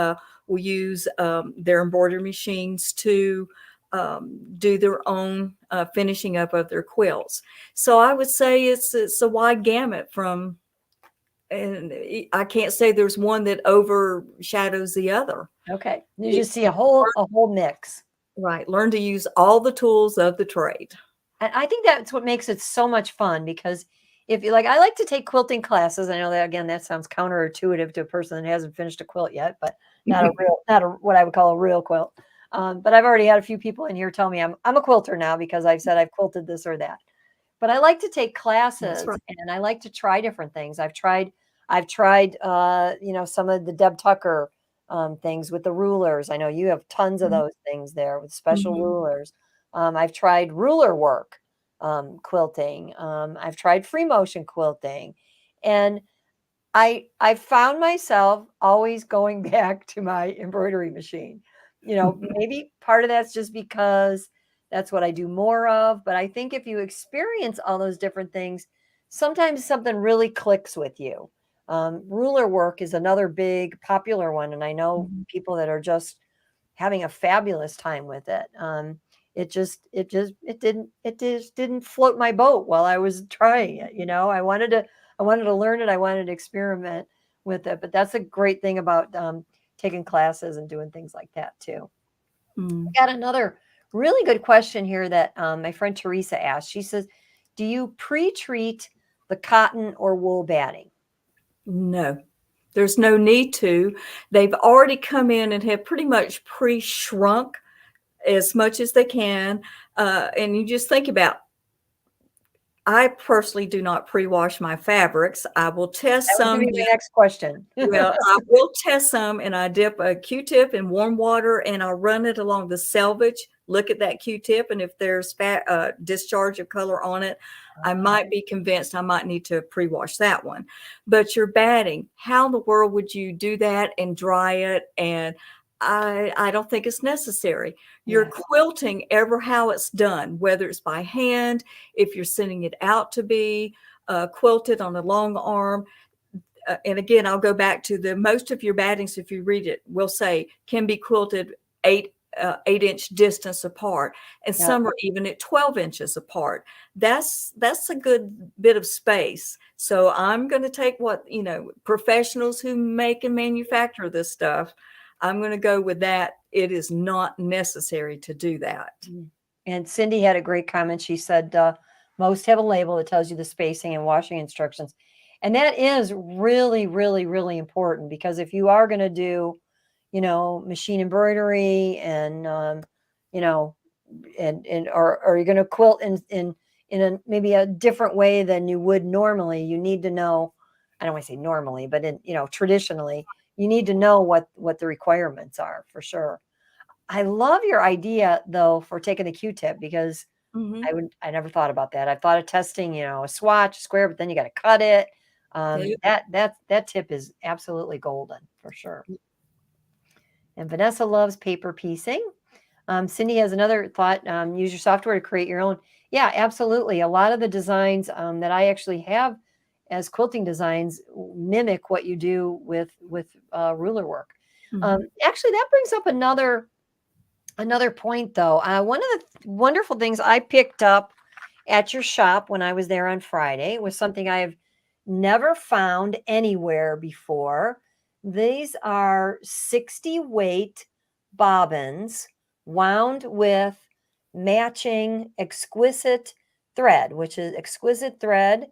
will use their embroidery machines to do their own finishing up of their quilts. So I would say it's a wide gamut from, and I can't say there's one that overshadows the other. Okay. You just see a whole mix. Right. Learn to use all the tools of the trade. And I think that's what makes it so much fun, because if you like, I like to take quilting classes. I know that, again, that sounds counterintuitive to a person that hasn't finished a quilt yet, but not what I would call a real quilt. But I've already had a few people in here tell me I'm a quilter now because I've said I've quilted this or that. But I like to take classes, right. and I like to try different things. I've tried, some of the Deb Tucker things with the rulers. I know you have tons of those things there with special Mhm. rulers. I've tried ruler work quilting. I've tried free motion quilting, and I found myself always going back to my embroidery machine. Maybe part of that's just because that's what I do more of, but I think if you experience all those different things, sometimes something really clicks with you. Ruler work is another big popular one, and I know Mhm. people that are just having a fabulous time with it. It just didn't float my boat while I was trying it. I wanted to learn it. I wanted to experiment with it. But that's a great thing about taking classes and doing things like that too. Mm. I got another really good question here that my friend Teresa asked. She says, "Do you pre-treat the cotton or wool batting?" No, there's no need to. They've already come in and have pretty much pre-shrunk as much as they can. And you just think about, I personally do not pre-wash my fabrics. I will test That was some. going to be my next question. Well, I will test some, and I dip a Q-tip in warm water and I'll run it along the selvage. Look at that Q-tip, and if there's discharge of color on it, I might be convinced I might need to pre-wash that one. But your batting, how in the world would you do that and dry it? And I don't think it's necessary. Your Yeah. quilting, ever how it's done, whether it's by hand, if you're sending it out to be quilted on a long arm, and again, I'll go back to the most of your battings, if you read it, will say can be quilted 8-inch distance apart, and Yeah. some are even at 12 inches apart. That's a good bit of space. So I'm going to take what, professionals who make and manufacture this stuff, I'm going to go with that. It is not necessary to do that. And Cindy had a great comment. She said, most have a label that tells you the spacing and washing instructions. And that is really, really, really important, because if you are going to do, machine embroidery and, or you're going to quilt in maybe a different way than you would normally, you need to know, I don't want to say normally, but traditionally, you need to know what the requirements are for sure. I love your idea though for taking the Q-tip, because Mm-hmm. I never thought about that. I thought of testing, a swatch, a square, but then you got to cut it. Yep. That tip is absolutely golden for sure. And Vanessa loves paper piecing. Cindy has another thought. Use your software to create your own. Yeah, absolutely. A lot of the designs that I actually have as quilting designs mimic what you do with ruler work. Mm-hmm. Actually, that brings up another point, though. One of the wonderful things I picked up at your shop when I was there on Friday was something I have never found anywhere before. These are 60 weight bobbins wound with matching exquisite thread, which is exquisite thread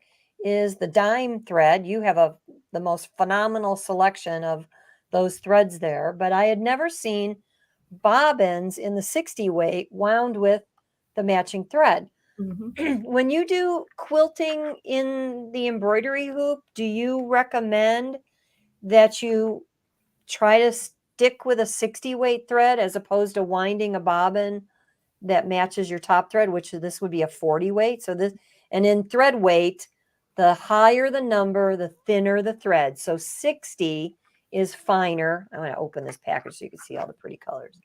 is the dime thread. You have the most phenomenal selection of those threads there, but I had never seen bobbins in the 60 weight wound with the matching thread. Mm-hmm. When you do quilting in the embroidery hoop, do you recommend that you try to stick with a 60 weight thread as opposed to winding a bobbin that matches your top thread, which this would be a 40 weight? So this, and in thread weight, the higher the number, the thinner the thread. So 60 is finer. I'm going to open this package so you can see all the pretty colors.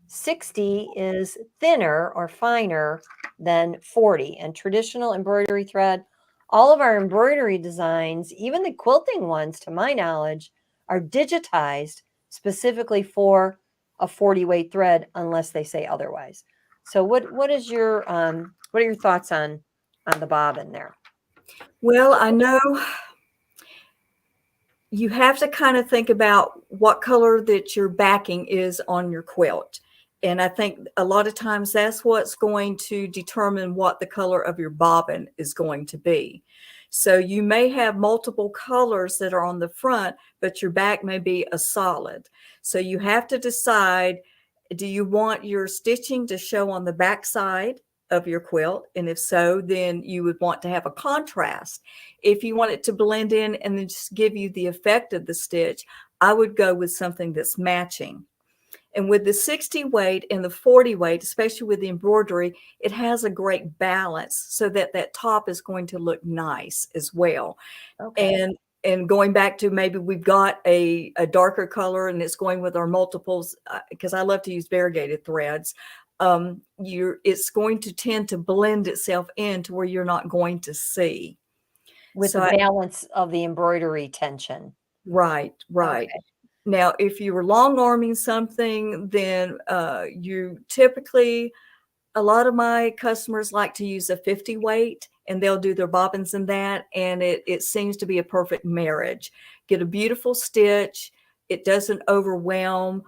60 is thinner or finer than 40. And traditional embroidery thread, all of our embroidery designs, even the quilting ones, to my knowledge, are digitized specifically for a 40 weight thread, unless they say otherwise. So what is your what are your thoughts on the bobbin there? Well, I know you have to kind of think about what color that your backing is on your quilt. And I think a lot of times that's what's going to determine what the color of your bobbin is going to be. So you may have multiple colors that are on the front, but your back may be a solid. So you have to decide, do you want your stitching to show on the back side of your quilt? And if so, then you would want to have a contrast. If you want it to blend in and then just give you the effect of the stitch, I would go with something that's matching. And with the 60 weight and the 40 weight, especially with the embroidery, it has a great balance so that that top is going to look nice as well. Okay. And going back to maybe we've got a darker color and it's going with our multiples, because I love to use variegated threads. It's going to tend to blend itself in to where you're not going to see. With the So balance of the embroidery tension. right, right. Okay. Now, if you were long arming something, then you typically, a lot of my customers like to use a 50 weight and they'll do their bobbins in that. And it seems to be a perfect marriage. Get a beautiful stitch. It doesn't overwhelm,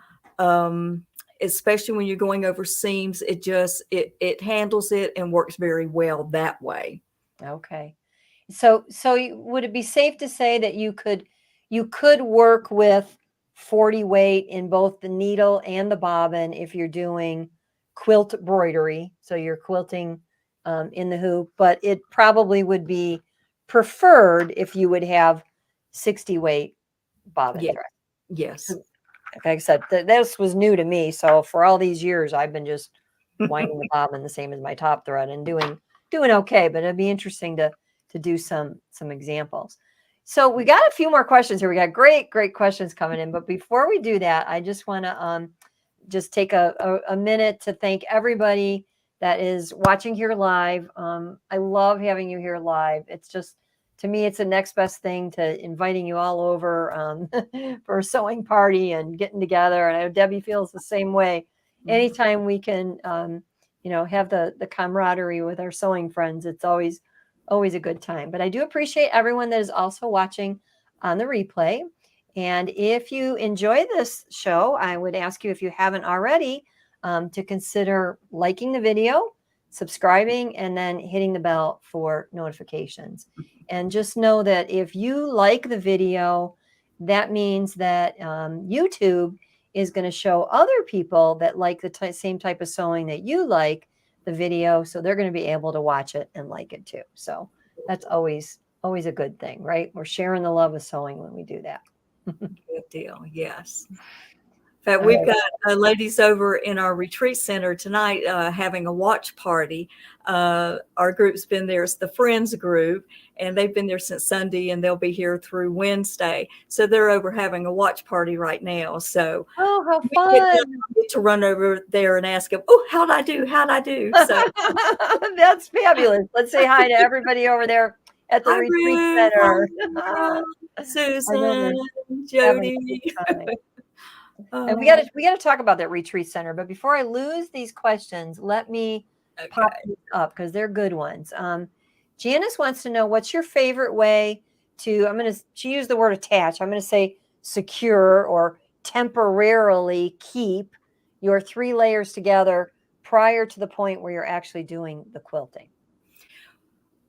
especially when you're going over seams. It handles it and works very well that way. Okay. So would it be safe to say that you could work with 40 weight in both the needle and the bobbin if you're doing quilt embroidery, so you're quilting in the hoop, but it probably would be preferred if you would have 60 weight bobbin Yeah. thread. Yes. Like I said, this was new to me, so for all these years I've been just winding the bobbin the same as my top thread and doing okay, but it'd be interesting to do some examples. So we got a few more questions here. We got great questions coming in, but before we do that, I just want to just take a minute to thank everybody that is watching here live. I love having you here live. It's just, to me, it's the next best thing to inviting you all over for a sewing party and getting together. And I know Debbie feels the same way. Anytime we can, have the camaraderie with our sewing friends, it's always a good time. But I do appreciate everyone that is also watching on the replay. And if you enjoy this show, I would ask you, if you haven't already, to consider liking the video, subscribing, and then hitting the bell for notifications. And just know that if you like the video, that means that YouTube is going to show other people that like the same type of sewing that you like the video. So they're going to be able to watch it and like it too. So that's always a good thing, right? We're sharing the love of sewing when we do that. Good deal. Yes. In fact, All we've right. got ladies over in our retreat center tonight having a watch party. Our group's been there. It's the Friends group, and they've been there since Sunday, and they'll be here through Wednesday. So they're over having a watch party right now. So Oh, how we get fun. to run over there and ask them, "Oh, how'd I do? How'd I do?" So, That's fabulous. Let's say hi to everybody over there at the hi, retreat Ruth. Hi, center. Laura, I know Susan, they're having a good Jody. time. And we Oh, gotta we gotta talk about that retreat center. But before I lose these questions, let me pop okay. these up because they're good ones. Janice wants to know what's your favorite way to, she used the word attach. I'm gonna say secure or temporarily keep your 3 layers together prior to the point where you're actually doing the quilting.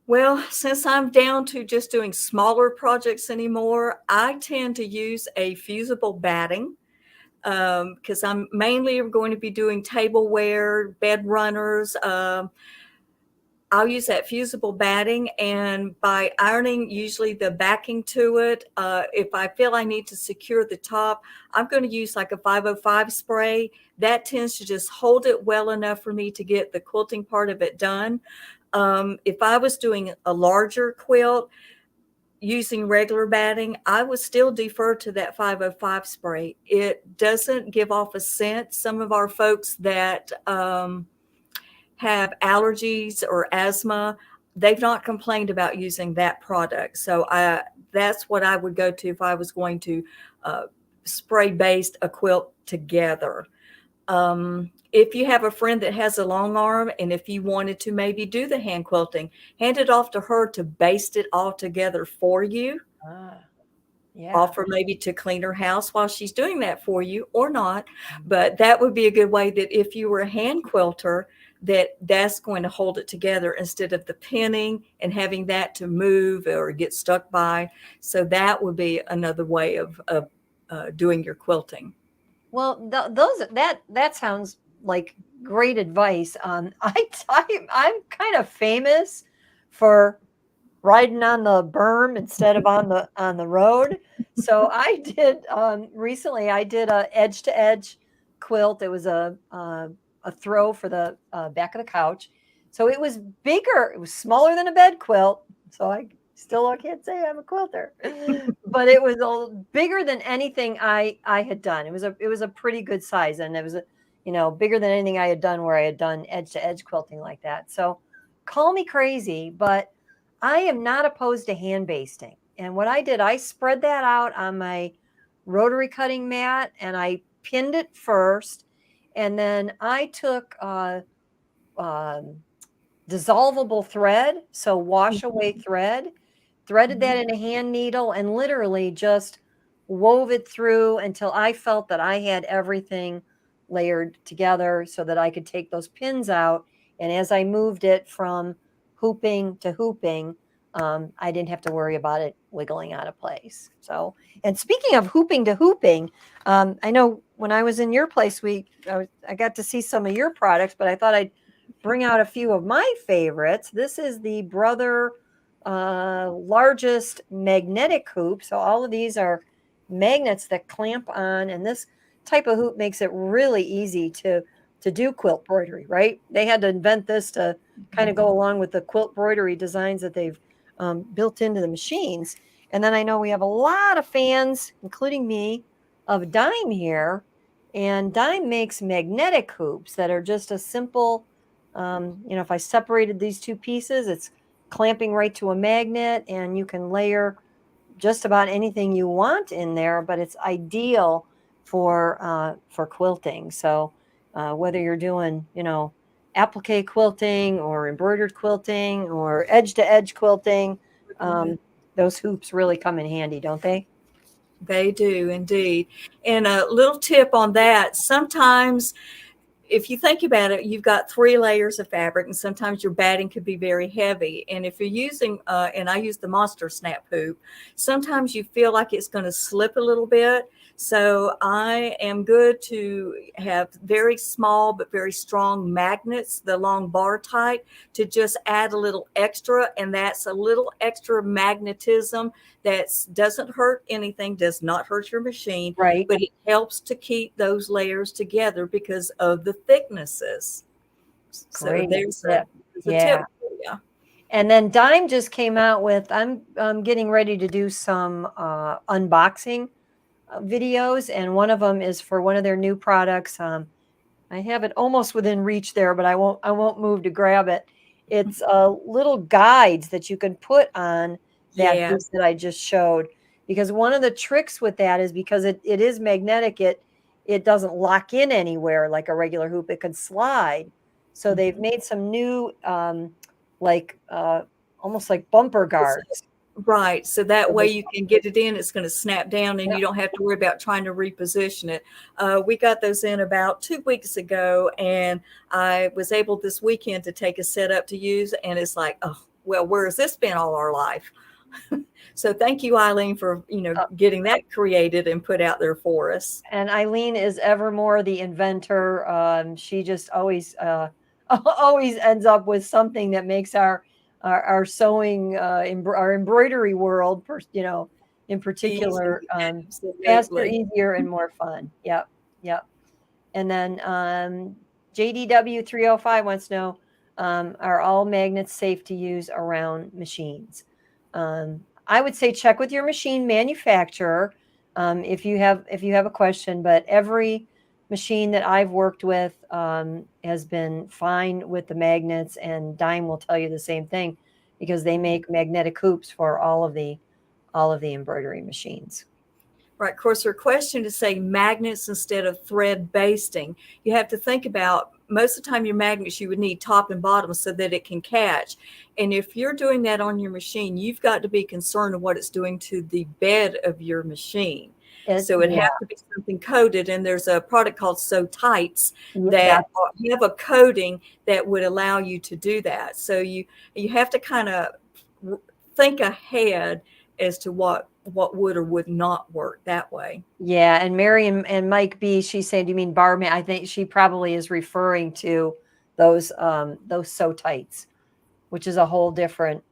Well, since I'm down to just doing smaller projects anymore, I tend to use a fusible batting because I'm mainly going to be doing tableware, bed runners. I'll use that fusible batting, and by ironing usually the backing to it, if I feel I need to secure the top, I'm going to use like a 505 spray. That tends to just hold it well enough for me to get the quilting part of it done. If I was doing a larger quilt using regular batting, I would still defer to that 505 spray. It doesn't give off a scent. Some of our folks that have allergies or asthma, they've not complained about using that product. So that's what I would go to if I was going to spray baste a quilt together. If you have a friend that has a long arm, and if you wanted to maybe do the hand quilting, hand it off to her to baste it all together for you. Ah, yeah. Offer maybe to clean her house while she's doing that for you, or not. But that would be a good way that if you were a hand quilter, that's going to hold it together instead of the pinning and having that to move or get stuck by. So that would be another way of doing your quilting. Well, that sounds like great advice. I'm kind of famous for riding on the berm instead of on the road. So I did recently. I did a edge to edge quilt. It was a throw for the back of the couch. So it was bigger. It was smaller than a bed quilt. So I still can't say I'm a quilter, but it was bigger than anything I had done. It was a pretty good size, and it was bigger than anything I had done where I had done edge to edge quilting like that. So call me crazy, but I am not opposed to hand basting. And what I did, I spread that out on my rotary cutting mat and I pinned it first. And then I took um, dissolvable thread, so wash away thread, threaded that in a hand needle, and literally just wove it through until I felt that I had everything layered together so that I could take those pins out. And as I moved it from hooping to hooping, I didn't have to worry about it wiggling out of place. So, and speaking of hooping to hooping, I know when I was in your place, I got to see some of your products, but I thought I'd bring out a few of my favorites. This is the Brother largest magnetic hoop. So all of these are magnets that clamp on, and this type of hoop makes it really easy to do quilt embroidery, right? They had to invent this to kind of go along with the quilt embroidery designs that they've built into the machines. And then I know we have a lot of fans, including me, of Dime here. And Dime makes magnetic hoops that are just a simple, if I separated these two pieces, it's clamping right to a magnet, and you can layer just about anything you want in there, but it's ideal for quilting. So whether you're doing, applique quilting or embroidered quilting or edge to edge quilting, those hoops really come in handy, don't they? They do indeed. And a little tip on that, sometimes if you think about it, you've got 3 layers of fabric, and sometimes your batting could be very heavy. And if you're using, and I use the Monster Snap hoop, sometimes you feel like it's going to slip a little bit. So I am good to have very small but very strong magnets, the long bar type, to just add a little extra. And that's a little extra magnetism that doesn't hurt anything, does not hurt your machine, Right. but it helps to keep those layers together because of the thicknesses. So Great. there's Yeah. a tip for you. And then Dime just came out with, I'm getting ready to do some unboxing videos, and one of them is for one of their new products. I have it almost within reach there, but I won't move to grab it. It's little guides that you can put on that hoop Yes. that I just showed. Because one of the tricks with that is because it is magnetic, it doesn't lock in anywhere like a regular hoop. It can slide. So they've made some new like almost like bumper guards. Right. So that So way you can get it in, it's going to snap down and yep. you don't have to worry about trying to reposition it. We got those in about 2 weeks ago, and I was able this weekend to take a set up to use. And it's like, oh, well, where has this been all our life? So thank you, Eileen, for, getting that created and put out there for us. And Eileen is evermore the inventor. She just always always ends up with something that makes our sewing our embroidery world, in particular, Easy. faster, Absolutely. easier, and more fun. Yep, yep. And then JDW 305 wants to know, are all magnets safe to use around machines? I would say check with your machine manufacturer if you have a question. But every machine that I've worked with has been fine with the magnets, and Dime will tell you the same thing because they make magnetic hoops for all of the embroidery machines. Right. Of course, her question to say magnets instead of thread basting. You have to think about, most of the time your magnets, you would need top and bottom so that it can catch. And if you're doing that on your machine, you've got to be concerned of what it's doing to the bed of your machine. So it Yeah, has to be something coated. And there's a product called So Tights that that have a coating that would allow you to do that. So you have to kind of think ahead as to what would or would not work that way. Yeah, and Mary and Mike B, she's saying, do you mean barman? I think she probably is referring to those so tights, which is a whole different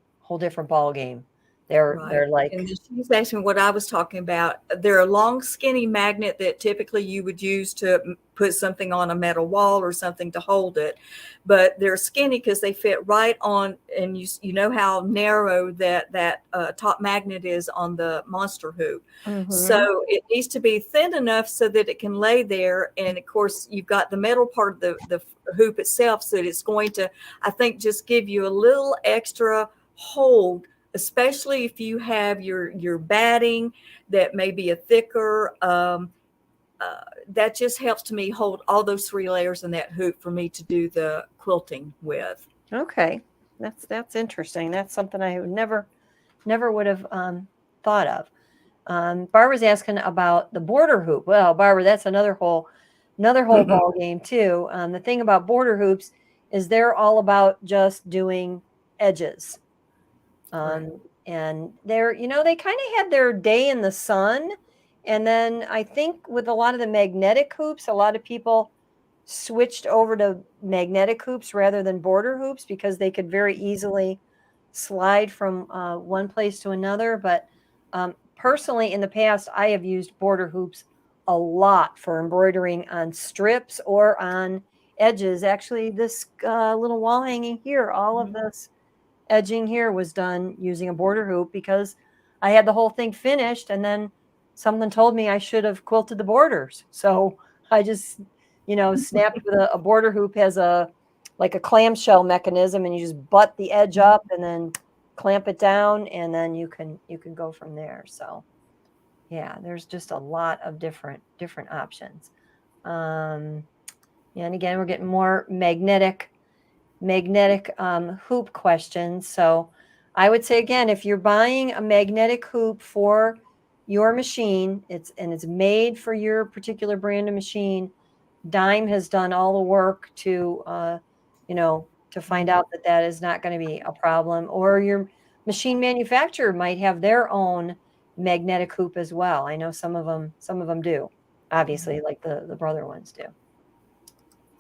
ball game. They're Right. they're like And then she's asking what I was talking about. They're a long, skinny magnet that typically you would use to put something on a metal wall or something to hold it. But they're skinny because they fit right on, and you know how narrow that top magnet is on the Monster hoop. mhm. So it needs to be thin enough so that it can lay there. And of course, you've got the metal part of the hoop itself, so that it's going to, I think, just give you a little extra hold, especially if you have your batting that may be a thicker. That just helps to me hold all those 3 layers in that hoop for me to do the quilting with. Okay, that's interesting. That's something I would never would have thought of. Barbara's asking about the border hoop. Well, Barbara, that's another whole ball game too. The thing about border hoops is they're all about just doing edges. Right. And they're, they kind of had their day in the sun. And then I think with a lot of the magnetic hoops, a lot of people switched over to magnetic hoops rather than border hoops because they could very easily slide from one place to another. But personally, in the past, I have used border hoops a lot for embroidering on strips or on edges. Actually, this little wall hanging here, all of this edging here was done using a border hoop because I had the whole thing finished, and then someone told me I should have quilted the borders. So I just, snapped with a border hoop, has like a clamshell mechanism, and you just butt the edge up and then clamp it down, and then you can go from there. So yeah, there's just a lot of different options. And again, we're getting more magnetic hoop questions. So I would say again, if you're buying a magnetic hoop for your machine, it's made for your particular brand of machine, Dime has done all the work to, to find out that that is not going to be a problem. Or your machine manufacturer might have their own magnetic hoop as well. I know some of them do, obviously, like the brother ones do.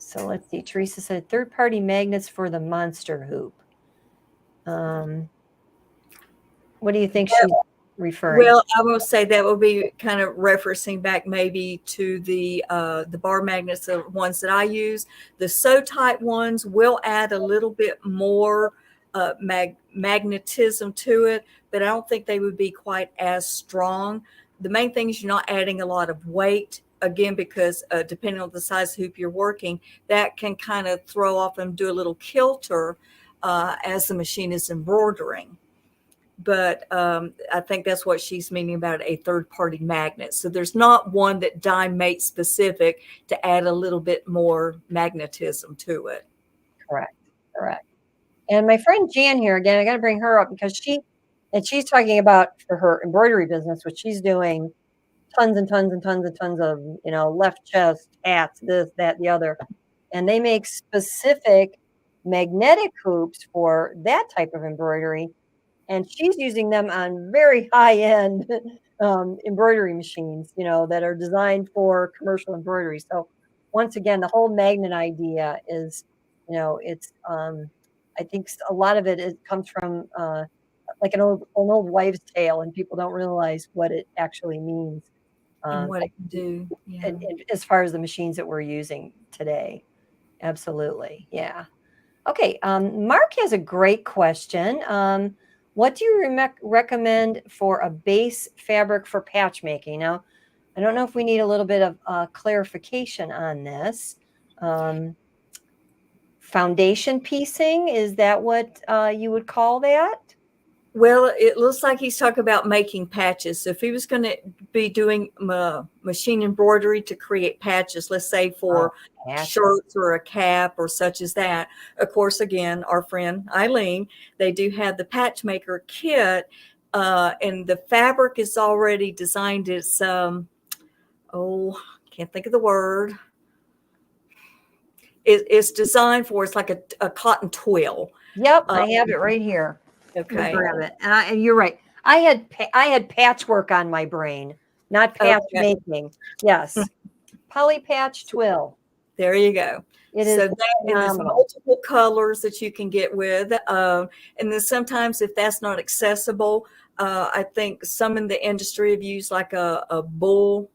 So let's see. Teresa said third-party magnets for the monster hoop. What do you think she's referring to? Well, I will say that will be kind of referencing back maybe to the bar magnets, the ones that I use. The sew type ones will add a little bit more magnetism to it, but I don't think they would be quite as strong. The main thing is you're not adding a lot of weight. Again, because depending on the size hoop you're working, that can kind of throw off and do a little kilter as the machine is embroidering. But I think that's what she's meaning about a third-party magnet. So there's not one that Dime makes specific to add a little bit more magnetism to it. Correct. And my friend Jan here, again, I got to bring her up because she's talking about for her embroidery business, which she's doing tons and tons and tons and tons of, left chest hats, this, that, the other. And they make specific magnetic hoops for that type of embroidery. And she's using them on very high-end embroidery machines, that are designed for commercial embroidery. So once again, the whole magnet idea is, it's I think a lot of it comes from like an old wives' tale, and people don't realize what it actually means. And what it can do. Yeah. And as far as the machines that we're using today. Absolutely. Yeah. Okay. Mark has a great question. What do you recommend for a base fabric for patch making? Now, I don't know if we need a little bit of clarification on this. Foundation piecing, is that what you would call that? Well, it looks like he's talking about making patches. So if he was going to be doing machine embroidery to create patches, let's say for shirts or a cap or such as that, of course, again, our friend Eileen, they do have the patch maker kit, and the fabric is already designed. It's, can't think of the word. It's designed for, it's like a cotton twill. Yep, I have it right here. Okay. Grab it. And you're right. I had patchwork on my brain, not patch making. Yes. Poly patch twill. There you go. It is. So there's multiple colors that you can get with. And then sometimes if that's not accessible, I think some in the industry have used like a bull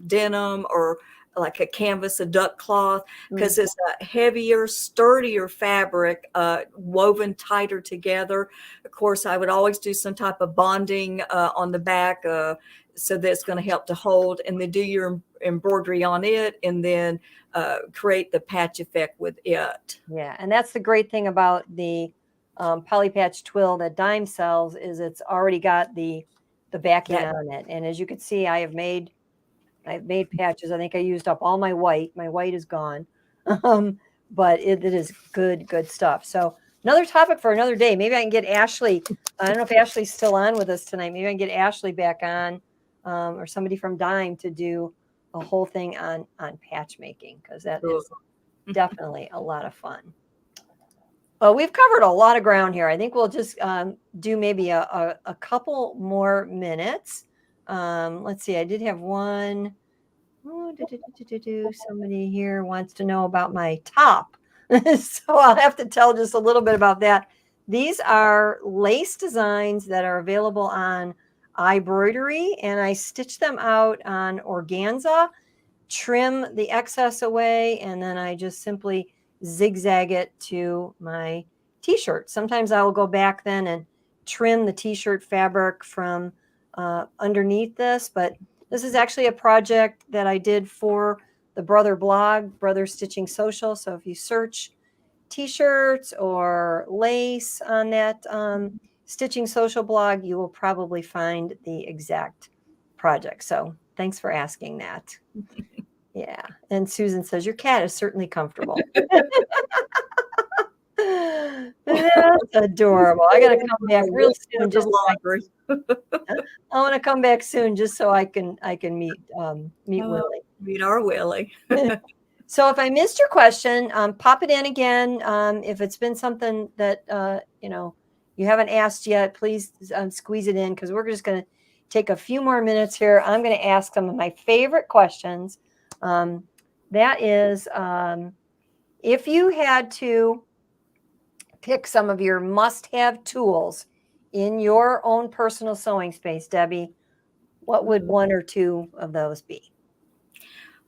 denim or like a canvas, a duck cloth, because it's a heavier, sturdier fabric, woven tighter together. Of course, I would always do some type of bonding on the back, so that's going to help to hold, and then do your embroidery on it, and then create the patch effect with it. Yeah, and that's the great thing about the poly patch twill that Dime sells, is it's already got the backing on it. And as you can see, I've made patches. I think I used up all my white. My white is gone. But it is good stuff. So another topic for another day. Maybe I can get Ashley. I don't know if Ashley's still on with us tonight. Maybe I can get Ashley back on, or somebody from Dime to do a whole thing on patch making, because that is definitely a lot of fun. Well, we've covered a lot of ground here. I think we'll just do maybe a couple more minutes. Let's see. I did have one. Somebody here wants to know about my top. So I'll have to tell just a little bit about that. These are lace designs that are available on iBroidery, and I stitch them out on organza, trim the excess away, and then I just simply zigzag it to my t-shirt. Sometimes I will go back then and trim the t-shirt fabric from underneath this, but this is actually a project that I did for the Brother blog, Brother Stitching Social. So if you search t-shirts or lace on that Stitching Social blog, you will probably find the exact project. So thanks for asking that. Yeah. And Susan says, your cat is certainly comfortable. That's adorable. I got to come back real soon. I want to come back soon just so I can meet Willie. We are Willie. So if I missed your question, pop it in again. If it's been something that, you haven't asked yet, please squeeze it in, because we're just going to take a few more minutes here. I'm going to ask some of my favorite questions. That is, if you had to pick some of your must-have tools in your own personal sewing space, Debbie, what would one or two of those be?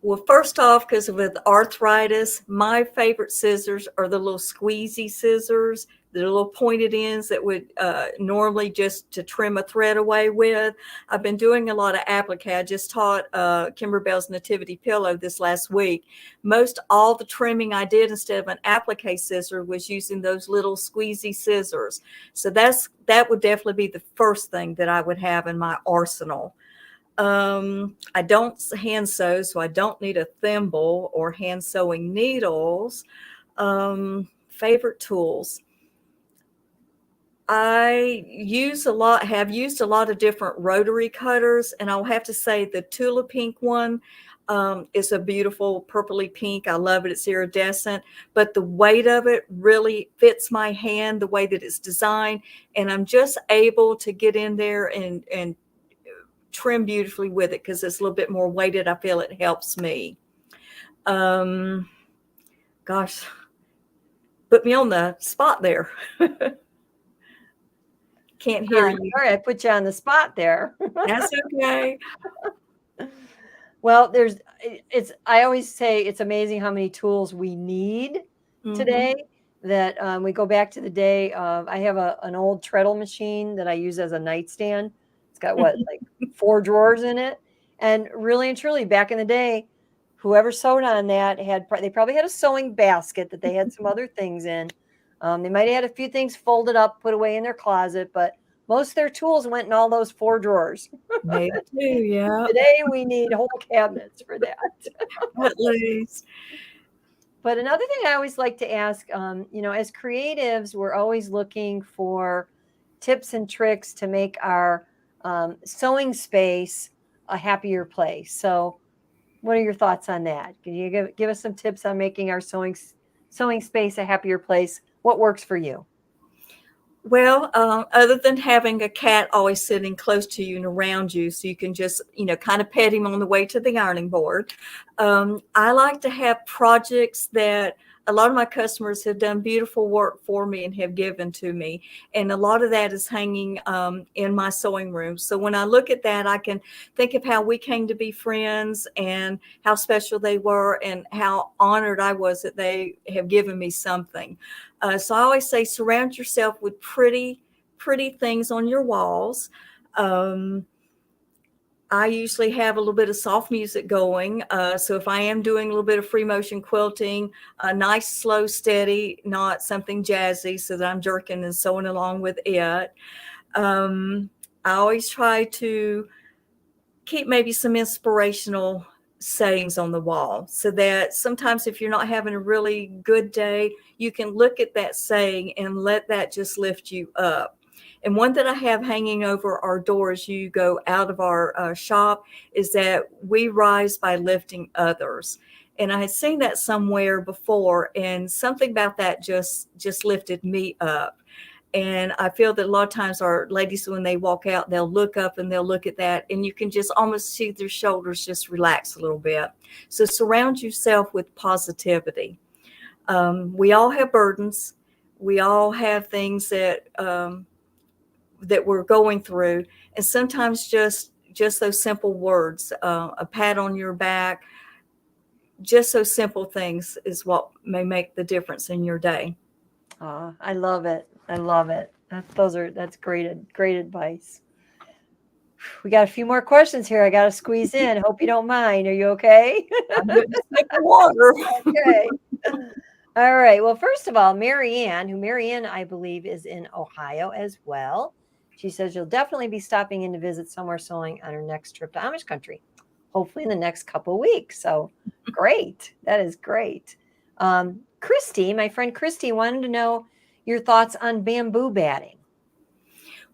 Well, first off, because with arthritis, my favorite scissors are the little squeezy scissors, the little pointed ends that would normally just to trim a thread away with. I've been doing a lot of applique. I just taught Kimber Bell's Nativity Pillow this last week. Most all the trimming I did instead of an applique scissor was using those little squeezy scissors. So that would definitely be the first thing that I would have in my arsenal. I don't hand sew, so I don't need a thimble or hand sewing needles. Favorite tools. I have used a lot of different rotary cutters, and I'll have to say the Tula Pink one is a beautiful purpley pink. I love it. It's iridescent, but the weight of it really fits my hand the way that it's designed, and I'm just able to get in there and trim beautifully with it because it's a little bit more weighted. I feel it helps me. Gosh, put me on the spot there. Can't hear you. Sorry, I put you on the spot there. That's okay. Well, I always say it's amazing how many tools we need today. That we go back to the day of, I have an old treadle machine that I use as a nightstand. It's got like 4 drawers in it. And really and truly, back in the day, whoever sewed on that they probably had a sewing basket that they had some other things in. They might have had a few things folded up, put away in their closet, but most of their tools went in all those 4 drawers. They do, yeah. Today we need whole cabinets for that. At least. But another thing I always like to ask, as creatives, we're always looking for tips and tricks to make our sewing space a happier place. So what are your thoughts on that? Can you give us some tips on making our sewing space a happier place? What works for you? Well, other than having a cat always sitting close to you and around you, so you can just, kind of pet him on the way to the ironing board. I like to have projects that a lot of my customers have done beautiful work for me and have given to me. And a lot of that is hanging in my sewing room. So when I look at that, I can think of how we came to be friends and how special they were and how honored I was that they have given me something. So I always say, surround yourself with pretty things on your walls. I usually have a little bit of soft music going. So if I am doing a little bit of free motion quilting, a nice, slow, steady, not something jazzy so that I'm jerking and sewing along with it. I always try to keep maybe some inspirational sayings on the wall so that sometimes if you're not having a really good day, you can look at that saying and let that just lift you up. And one that I have hanging over our door as you go out of our shop is that we rise by lifting others. And I had seen that somewhere before, and something about that just lifted me up. And I feel that a lot of times our ladies, when they walk out, they'll look up and they'll look at that, and you can just almost see their shoulders just relax a little bit. So surround yourself with positivity. We all have burdens. We all have things that we're going through. And sometimes just those simple words, a pat on your back, just those simple things is what may make the difference in your day. Oh, I love it. I love it. That's great advice. We got a few more questions here. I got to squeeze in. Hope you don't mind. Are you okay? I'm going to take the water. Okay. All right. Well, first of all, Marianne, I believe, is in Ohio as well. She says you'll definitely be stopping in to visit Somewhere Sewing on her next trip to Amish country, hopefully in the next couple of weeks. So great. That is great. Christy, my friend Christy, wanted to know your thoughts on bamboo batting.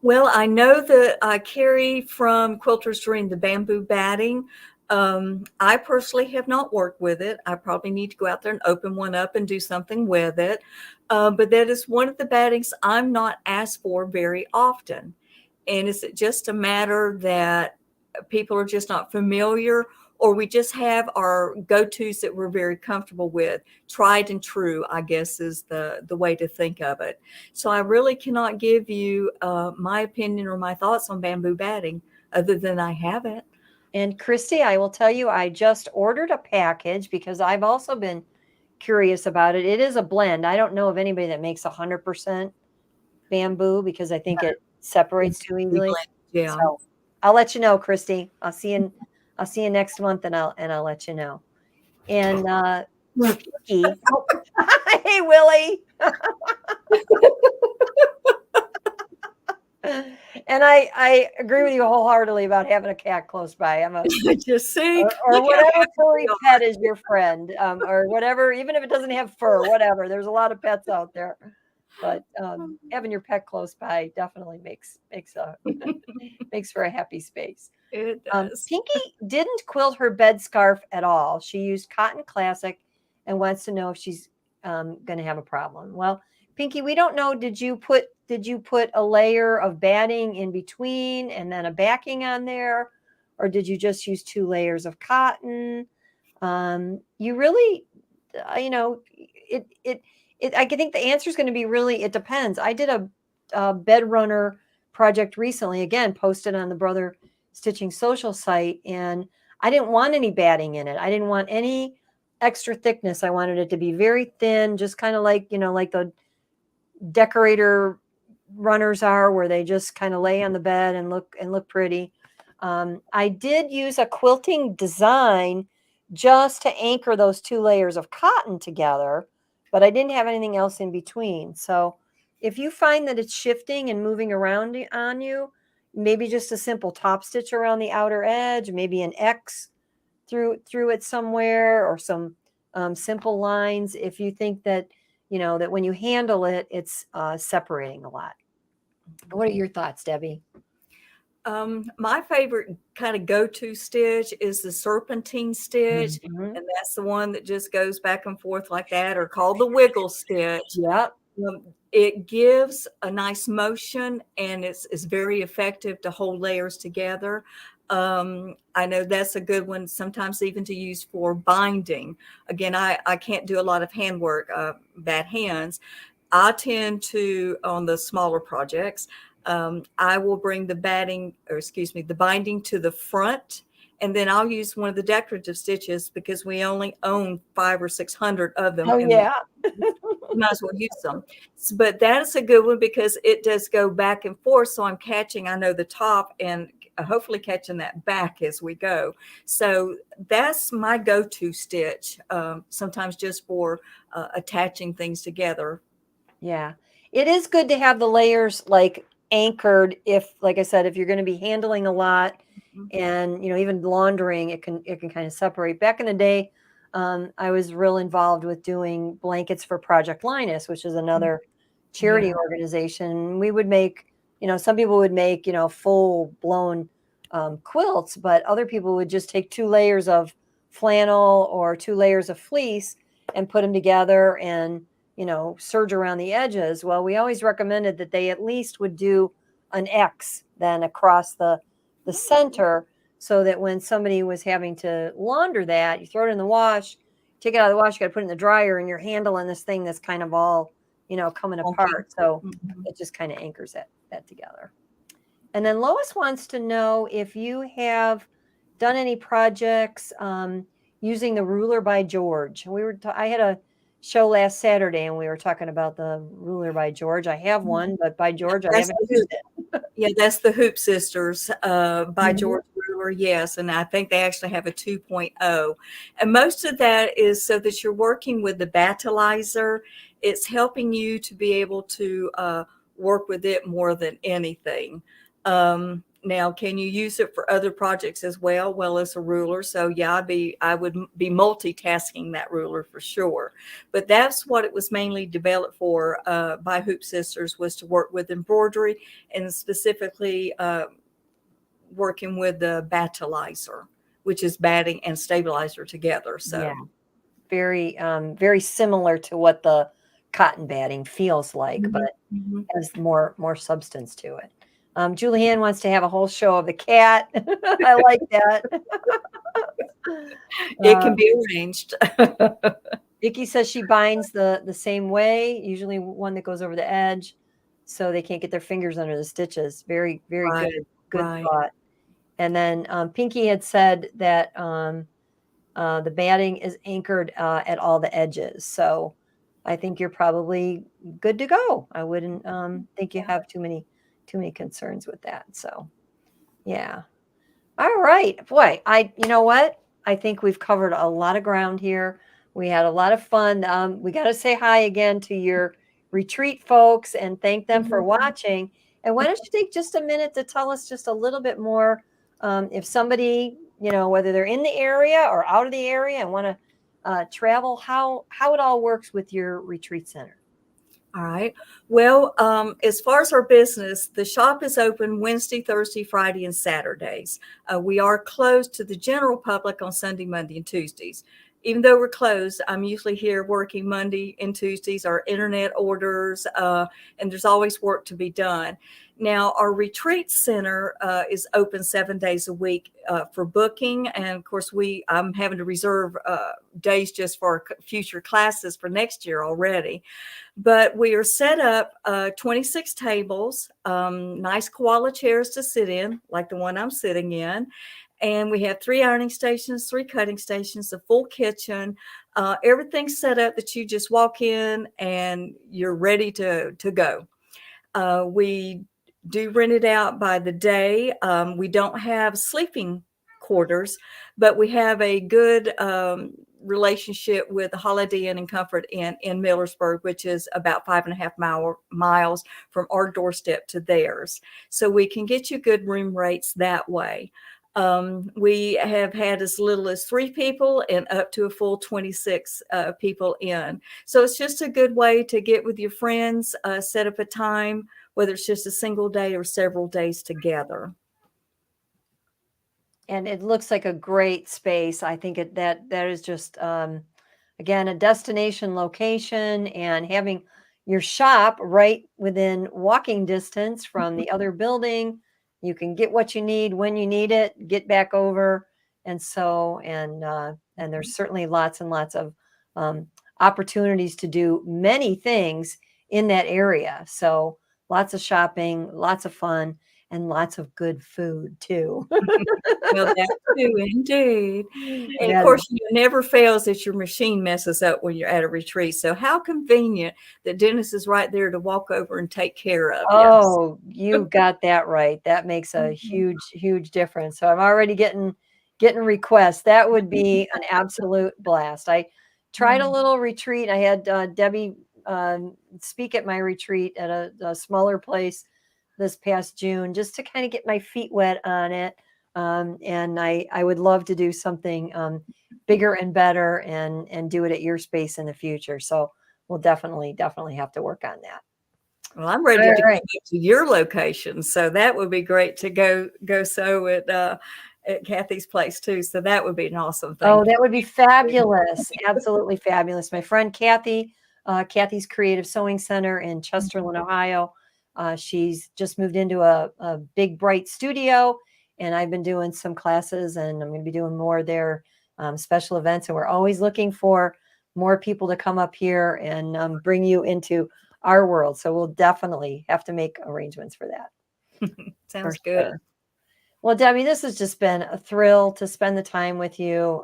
Well, I know that I carry from Quilters Dream the bamboo batting. I personally have not worked with it. I probably need to go out there and open one up and do something with it. But that is one of the battings I'm not asked for very often. And is it just a matter that people are just not familiar, or we just have our go-tos that we're very comfortable with? Tried and true, I guess, is the way to think of it. So I really cannot give you my opinion or my thoughts on bamboo batting other than I have it. And Christy, I will tell you, I just ordered a package because I've also been curious about it. It is a blend. I don't know of anybody that makes 100% bamboo because I think it separates too easily. Yeah. So I'll let you know, Christy. I'll see you next month, and I'll let you know. And Pinky, oh, hey Willie. And I agree with you wholeheartedly about having a cat close by. I'm a Just see, or look how whatever happy furry we are. pet is your friend, or whatever, even if it doesn't have fur, whatever. There's a lot of pets out there, but having your pet close by definitely makes a makes for a happy space. It does. Pinky didn't quilt her bed scarf at all. She used Cotton Classic and wants to know if she's going to have a problem. Well, Pinky, we don't know. Did you put a layer of batting in between and then a backing on there, or did you just use 2 layers of cotton? You really, I think the answer is going to be really, it depends. I did a bed runner project recently, again, posted on the Brother Stitching social site, and I didn't want any batting in it. I didn't want any extra thickness. I wanted it to be very thin, just kind of like, like the decorator runners are, where they just kind of lay on the bed and look pretty. I did use a quilting design just to anchor those 2 layers of cotton together, but I didn't have anything else in between. So if you find that it's shifting and moving around on you, maybe just a simple top stitch around the outer edge, maybe an X through it somewhere, or some simple lines if you think that that when you handle it, it's separating a lot. What are your thoughts, Debbie? My favorite kind of go-to stitch is the serpentine stitch, Mhm. and that's the one that just goes back and forth like that, or called the wiggle stitch. Yep. It gives a nice motion, and it's very effective to hold layers together. I know that's a good one, sometimes even to use for binding. Again, I can't do a lot of handwork, bad hands. I tend to, on the smaller projects, I will bring the the binding to the front, and then I'll use one of the decorative stitches because we only own 500 or 600 of them, Oh and yeah. you might as well use them. But that's a good one because it does go back and forth. So I'm catching, I know, the top, and hopefully catching that back as we go. So that's my go-to stitch, sometimes just for attaching things together. Yeah. It is good to have the layers like anchored, if, like I said, if you're going to be handling a lot and, even laundering, it can kind of separate. Back in the day, I was real involved with doing blankets for Project Linus, which is another charity Yeah. organization. We would make, some people would make, full blown quilts, but other people would just take 2 layers of flannel or 2 layers of fleece and put them together and serge around the edges. Well, we always recommended that they at least would do an X then across the center, so that when somebody was having to launder that, you throw it in the wash, take it out of the wash, you got to put it in the dryer, and you're handling this thing that's kind of all, coming Okay. apart. So Mhm. it just kind of anchors that together. And then Lois wants to know if you have done any projects using the ruler by George. I had a show last Saturday, and we were talking about the ruler by George. I have one, but by George, I That's haven't the used hoop. it. Yeah, that's the Hoop Sisters by Mhm. George Brewer. Yes, and I think they actually have a 2.0. And most of that is so that you're working with the battleizer. It's helping you to be able to work with it more than anything. Now, can you use it for other projects as well? Well, it's a ruler, so yeah, I would be multitasking that ruler for sure. But that's what it was mainly developed for by Hoop Sisters, was to work with embroidery, and specifically working with the battleizer, which is batting and stabilizer together. Yeah. So Very similar to what the cotton batting feels like, Mhm, but mhm. has more substance to it. Julianne wants to have a whole show of the cat. I like that. It Uh, can be arranged. Vicky says she binds the same way, usually one that goes over the edge, so they can't get their fingers under the stitches. Very Right, good right. thought. And then Pinky had said that the batting is anchored at all the edges, so I think you're probably good to go. I wouldn't think you have too many concerns with that. So yeah. All right. Boy, you know what? I think we've covered a lot of ground here. We had a lot of fun. We got to say hi again to your retreat folks and thank them for Mhm. watching. And why don't you take just a minute to tell us just a little bit more if somebody, whether they're in the area or out of the area and want to travel, how it all works with your retreat center. All right. Well, as far as our business, the shop is open Wednesday, Thursday, Friday, and Saturdays. We are closed to the general public on Sunday, Monday, and Tuesdays. Even though we're closed, I'm usually here working Monday and Tuesdays, our internet orders, and there's always work to be done. Now, our retreat center is open 7 days a week for booking. And of course, I'm having to reserve days just for future classes for next year already. But we are set up 26 tables, nice koala chairs to sit in, like the one I'm sitting in. And we have 3 ironing stations, 3 cutting stations, a full kitchen. Everything's set up that you just walk in and you're ready to go. We do rent it out by the day. We don't have sleeping quarters, but we have a good relationship with the Holiday Inn and Comfort Inn in Millersburg, which is about 5.5 miles from our doorstep to theirs. So we can get you good room rates that way. We have had as little as 3 people and up to a full 26 people in. So it's just a good way to get with your friends, set up a time, whether it's just a single day or several days together. And it looks like a great space. I think that is just again a destination location, and having your shop right within walking distance from the other building, you can get what you need when you need it, get back over, and there's certainly lots and lots of um, opportunities to do many things in that area. So lots of shopping, lots of fun, and lots of good food too. Well, that too, indeed. And of That course, it never fails that your machine messes up when you're at a retreat. So how convenient that Dennis is right there to walk over and take care of you. Oh, you got that right. That makes a Mhm. huge difference. So I'm already getting requests. That would be an absolute blast. I tried a Mm. little retreat. I had Debbie speak at my retreat at a smaller place this past June, just to kind of get my feet wet on it. And I would love to do something bigger and better and do it at your space in the future. So we'll definitely have to work on that. Well, I'm ready All to right. come up to your location, so that would be great to go sew at Kathy's place too. So that would be an awesome thing Oh, to that would be fabulous. Absolutely fabulous. My friend Kathy, Kathy's Creative Sewing Center in do. Chesterland, Ohio. She's just moved into a big, bright studio, and I've been doing some classes, and I'm going to be doing more there, special events. And we're always looking for more people to come up here and bring you into our world. So we'll definitely have to make arrangements for that, for Sounds good. sure. Well, Debbie, this has just been a thrill to spend the time with you.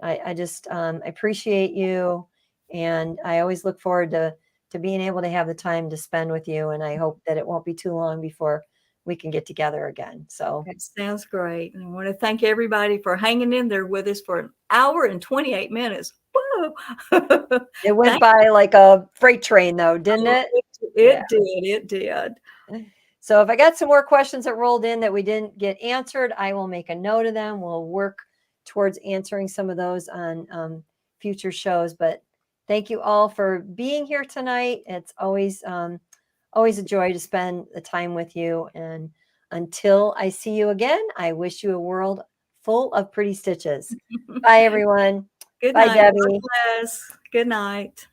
I just I appreciate you, and I always look forward to being able to have the time to spend with you. And I hope that it won't be too long before we can get together again. So That sounds great. And I want to thank everybody for hanging in there with us for an hour and 28 minutes. Whoa. it went Thank by like a freight train, though, didn't you. it? Yeah. It did. It did. So if I got some more questions that rolled in that we didn't get answered, I will make a note of them. We'll work towards answering some of those on future shows. But thank you all for being here tonight. It's always a joy to spend the time with you. And until I see you again, I wish you a world full of pretty stitches. Bye, everyone. Good Bye, night. God Debbie. bless. Good night.